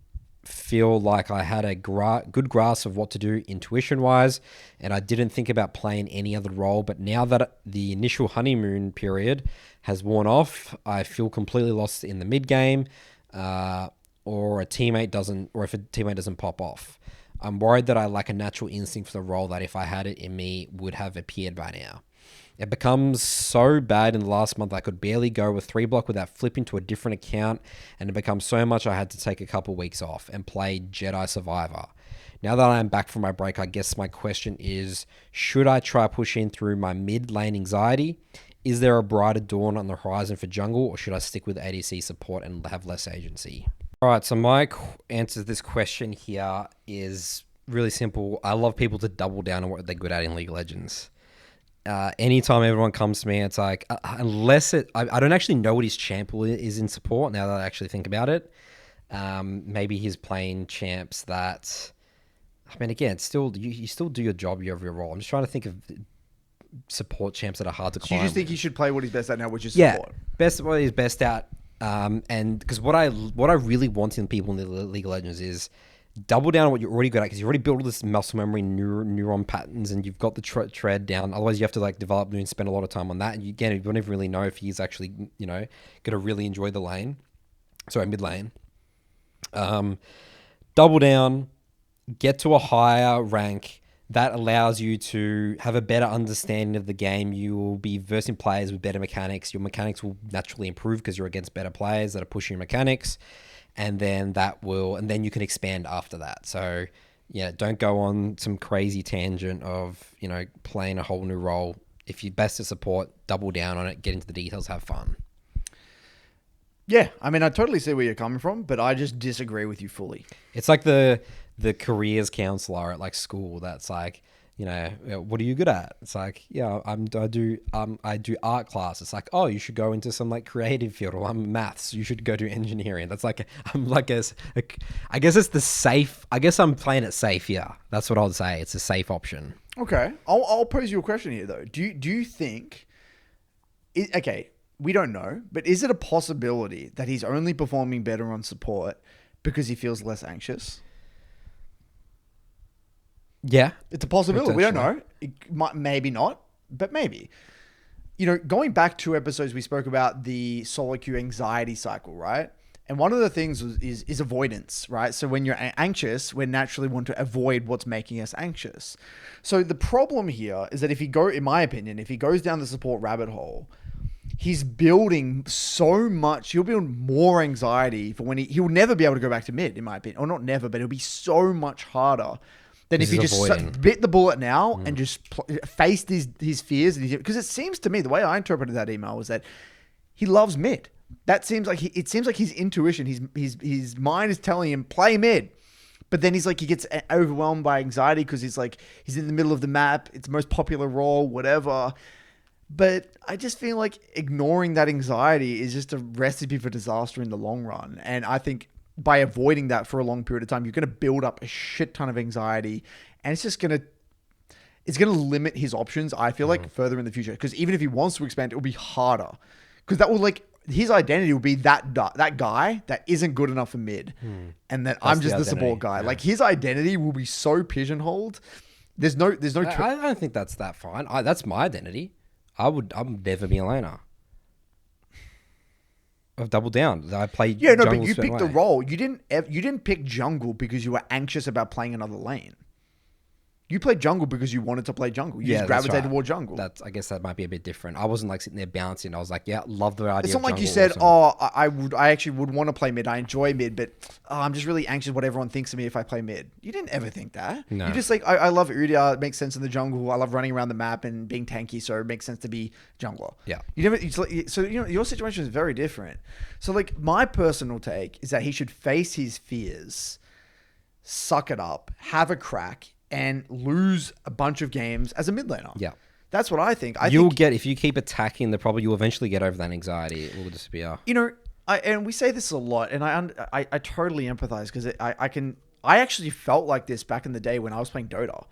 feel like I had a good grasp of what to do intuition-wise, and I didn't think about playing any other role. But now that the initial honeymoon period has worn off, I feel completely lost in the mid-game, or if a teammate doesn't pop off. I'm worried that I lack a natural instinct for the role that if I had it in me would have appeared by now. It becomes so bad in the last month I could barely go with 3 block without flipping to a different account, and it becomes so much I had to take a couple weeks off and play Jedi Survivor. Now that I am back from my break, I guess my question is, should I try pushing through my mid lane anxiety? Is there a brighter dawn on the horizon for jungle, or should I stick with ADC support and have less agency? All right, so my answer to this question here is really simple. I love people to double down on what they're good at in League of Legends. Anytime everyone comes to me, it's like, unless I don't actually know what his champ is in support now that I actually think about it. Maybe he's playing champs that, I mean, again, still you still do your job, you have your role. I'm just trying to think of support champs that are hard to climb. So you just think he should play what he's best at now, which is support? Yeah, what he's best at. And because what I really want in people in the League of Legends is double down on what you're already good at, because you already built all this muscle memory, neuron patterns, and you've got the tread down. Otherwise, you have to like develop and spend a lot of time on that. And again, you don't even really know if he's actually, going to really enjoy the lane. Sorry, mid lane. Double down, get to a higher rank. That allows you to have a better understanding of the game. You will be versing players with better mechanics. Your mechanics will naturally improve because you're against better players that are pushing mechanics. And then you can expand after that. So, yeah, don't go on some crazy tangent of, playing a whole new role. If you're best at support, double down on it, get into the details, have fun. Yeah, I mean, I totally see where you're coming from, but I just disagree with you fully. It's like the careers counselor at like school that's like, what are you good at? It's like, yeah, I do art class. It's like, oh, you should go into some like creative field, or I'm maths. You should go to engineering. That's like, I guess it's the safe. I guess I'm playing it safe. Yeah, that's what I would say. It's a safe option. Okay, I'll pose you a question here though. Do you think? Okay, we don't know, but is it a possibility that he's only performing better on support because he feels less anxious? Yeah. It's a possibility. We don't know. It might, maybe not, but maybe. Going back 2 episodes, we spoke about the SoloQ anxiety cycle, right? And one of the things is avoidance, right? So when you're anxious, we naturally want to avoid what's making us anxious. So the problem here is that in my opinion, if he goes down the support rabbit hole, he's building so much, he'll build more anxiety for when he'll never be able to go back to mid, in my opinion. Or not never, but it'll be so much harder than if he just bit the bullet now and just faced his fears. Because it seems to me, the way I interpreted that email was that he loves mid. That seems like it seems like his intuition, his mind is telling him play mid, but then he gets overwhelmed by anxiety because he's in the middle of the map. It's the most popular role, whatever. But I just feel like ignoring that anxiety is just a recipe for disaster in the long run. And I think by avoiding that for a long period of time, you're going to build up a shit ton of anxiety, and it's going to limit his options. I feel like further in the future, because even if he wants to expand, it will be harder, because that will his identity will be that guy that isn't good enough for mid, and that I'm just the support guy. Yeah. Like his identity will be so pigeonholed. There's no. I don't think that's that fine. That's my identity. I'd never be a laner. I've doubled down. I played. Yeah, no, but jungle you a certain picked the way. role. You didn't pick jungle because you were anxious about playing another lane. You played jungle because you wanted to play jungle. You just that's gravitated right. toward jungle. I guess that might be a bit different. I wasn't like sitting there bouncing. I was like, yeah, love the idea. It's not of like you jungle, said, awesome. I actually would want to play mid. I enjoy mid, but I'm just really anxious what everyone thinks of me if I play mid. You didn't ever think that. No. You just like, I love Udyr. It makes sense in the jungle. I love running around the map and being tanky, so it makes sense to be jungler. Yeah. So your situation is very different. So like my personal take is that he should face his fears, suck it up, have a crack, and lose a bunch of games as a mid laner. Yeah. That's what I think. If you keep attacking the problem, you'll eventually get over that anxiety. It will disappear. And we say this a lot, and I totally empathize because I actually felt like this back in the day when I was playing Dota.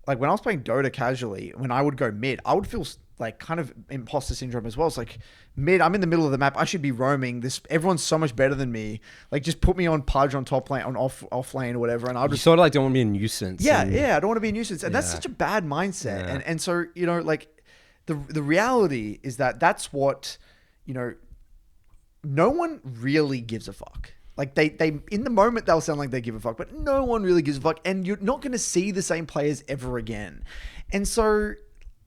Like when I was playing Dota casually, when I would go mid, I would feel like kind of imposter syndrome as well. It's like mid, I'm in the middle of the map. I should be roaming. Everyone's so much better than me. Like just put me on Pudge on top lane, on off lane or whatever, and I'll just You sort of like don't want to be a nuisance. yeah, I don't want to be a nuisance, and that's such a bad mindset. Yeah. And so like the reality is that that's what no one really gives a fuck. Like they in the moment they'll sound like they give a fuck, but no one really gives a fuck, and you're not going to see the same players ever again. And so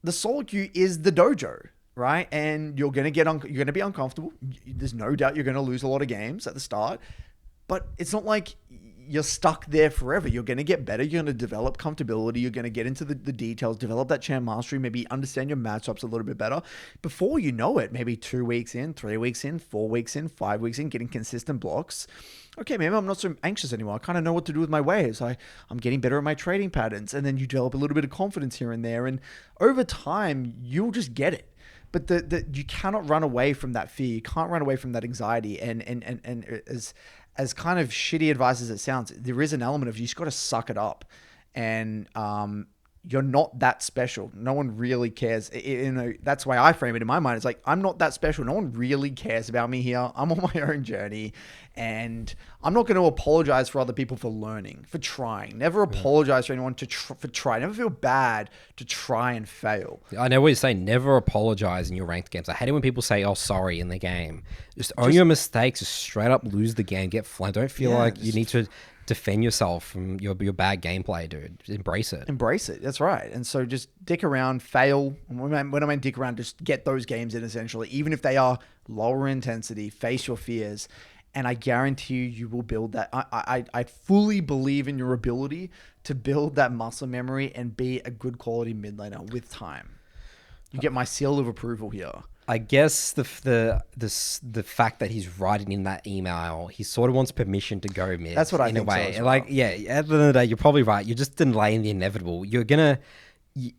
the SoloQ is the dojo, right? And you're going to be uncomfortable. There's no doubt you're going to lose a lot of games at the start, but it's not like you're stuck there forever. You're going to get better. You're going to develop comfortability. You're going to get into the details, develop that champ mastery, maybe understand your matchups a little bit better. Before you know it, maybe 2 weeks in, 3 weeks in, 4 weeks in, 5 weeks in, getting consistent blocks. Okay, maybe I'm not so anxious anymore. I kind of know what to do with my waves. I'm getting better at my trading patterns. And then you develop a little bit of confidence here and there. And over time, you'll just get it. But you cannot run away from that fear. You can't run away from that anxiety. And as kind of shitty advice as it sounds, there is an element of you just got to suck it up. And you're not that special. No one really cares. That's why I frame it in my mind. It's like, I'm not that special. No one really cares about me here. I'm on my own journey. And I'm not going to apologize for other people for learning, for trying. Never apologize for anyone for trying. Never feel bad to try and fail. I know what you're saying. Never apologize in your ranked games. I hate it when people say, "Oh, sorry" in the game. Just own your mistakes. Just straight up lose the game. Get flamed. Don't feel like you need to defend yourself from your bad gameplay, dude. Just embrace it. Embrace it. That's right. And so just dick around, fail. When I mean dick around, just get those games in essentially, even if they are lower intensity. Face your fears. And I guarantee you will build that. I fully believe in your ability to build that muscle memory and be a good quality mid laner with time. You get my seal of approval here. I guess the fact that he's writing in that email, he sort of wants permission to go mid. That's what I in think a way. so as well. Like, yeah, at the end of the day, you're probably right. You're just delaying the inevitable. You're gonna,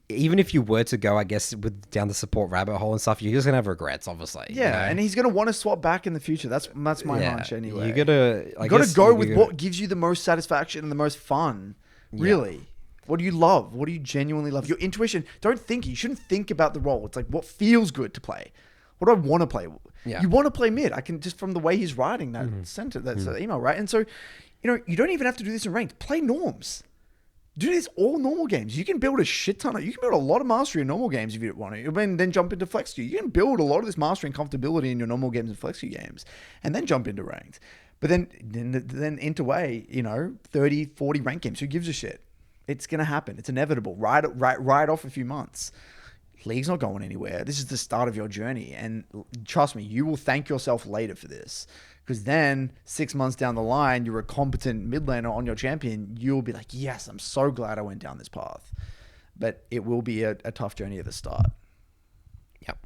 even if you were to go, I guess, down the support rabbit hole and stuff, you're just gonna have regrets, obviously. Yeah, and he's gonna want to swap back in the future. That's my hunch anyway. You gotta go with what gives you the most satisfaction and the most fun. Really. Yeah. What do you love? What do you genuinely love? Your intuition. Don't think. You shouldn't think about the role. It's like, what feels good to play? What do I want to play? Yeah. You want to play mid. I can just from the way he's writing that sentence, that email, right? And so, you don't even have to do this in ranked. Play norms. Do this all normal games. You can build a shit ton of. You can build a lot of mastery in normal games if you want to. And then jump into flex queue. You can build a lot of this mastery and comfortability in your normal games and flex queue games, and then jump into ranked. But then enter way 30, 40 ranked games. Who gives a shit? It's gonna happen. It's inevitable. Ride off a few months. League's not going anywhere. This is the start of your journey, and trust me, you will thank yourself later for this. Because then 6 months down the line, you're a competent mid laner on your champion. You'll be like, yes, I'm so glad I went down this path. But it will be a tough journey at the start. Yep.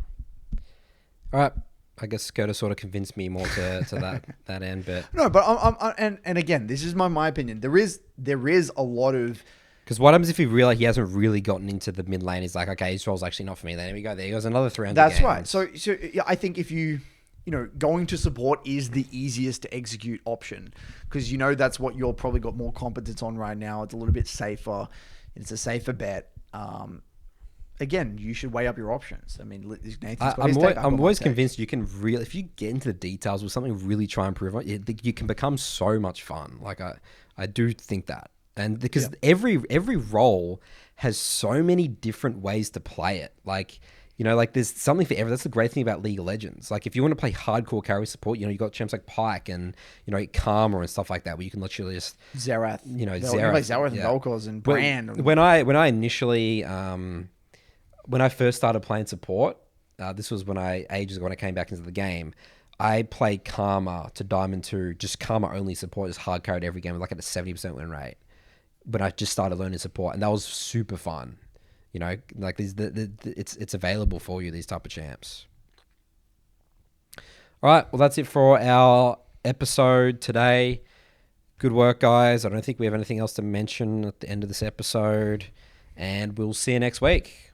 All right. I guess Skoda sort of convinced me more to that end, but no. But I'm and again, this is my opinion. There is a lot of. Because what happens if he realize he hasn't really gotten into the mid lane? He's like, okay, his role's actually not for me. Then here we go. There goes another 300 That's games. right. So yeah, I think if going to support is the easiest to execute option because that's what you're probably got more competence on right now. It's a little bit safer. It's a safer bet. Again, you should weigh up your options. I mean, I'm always convinced you can really, if you get into the details with something, really try and improve it, you can become so much fun. Like I do think that. And because every role has so many different ways to play it. Like, You know, like there's something for everyone. That's the great thing about League of Legends. Like if you want to play hardcore carry support, you know, you got champs like Pyke and, you know, Karma and stuff like that, where you can literally just Xerath. You know, You Xerath. play Xerath and yeah. Vel'Koz and Brand. When I initially, when I first started playing support, this was ages ago when I came back into the game, I played Karma to Diamond 2, just Karma only support, just hard carried every game, like at a 70% win rate. When I just started learning support, and that was super fun. You know, like it's available for you, these type of champs. All right, well, that's it for our episode today. Good work, guys. I don't think we have anything else to mention at the end of this episode, and we'll see you next week.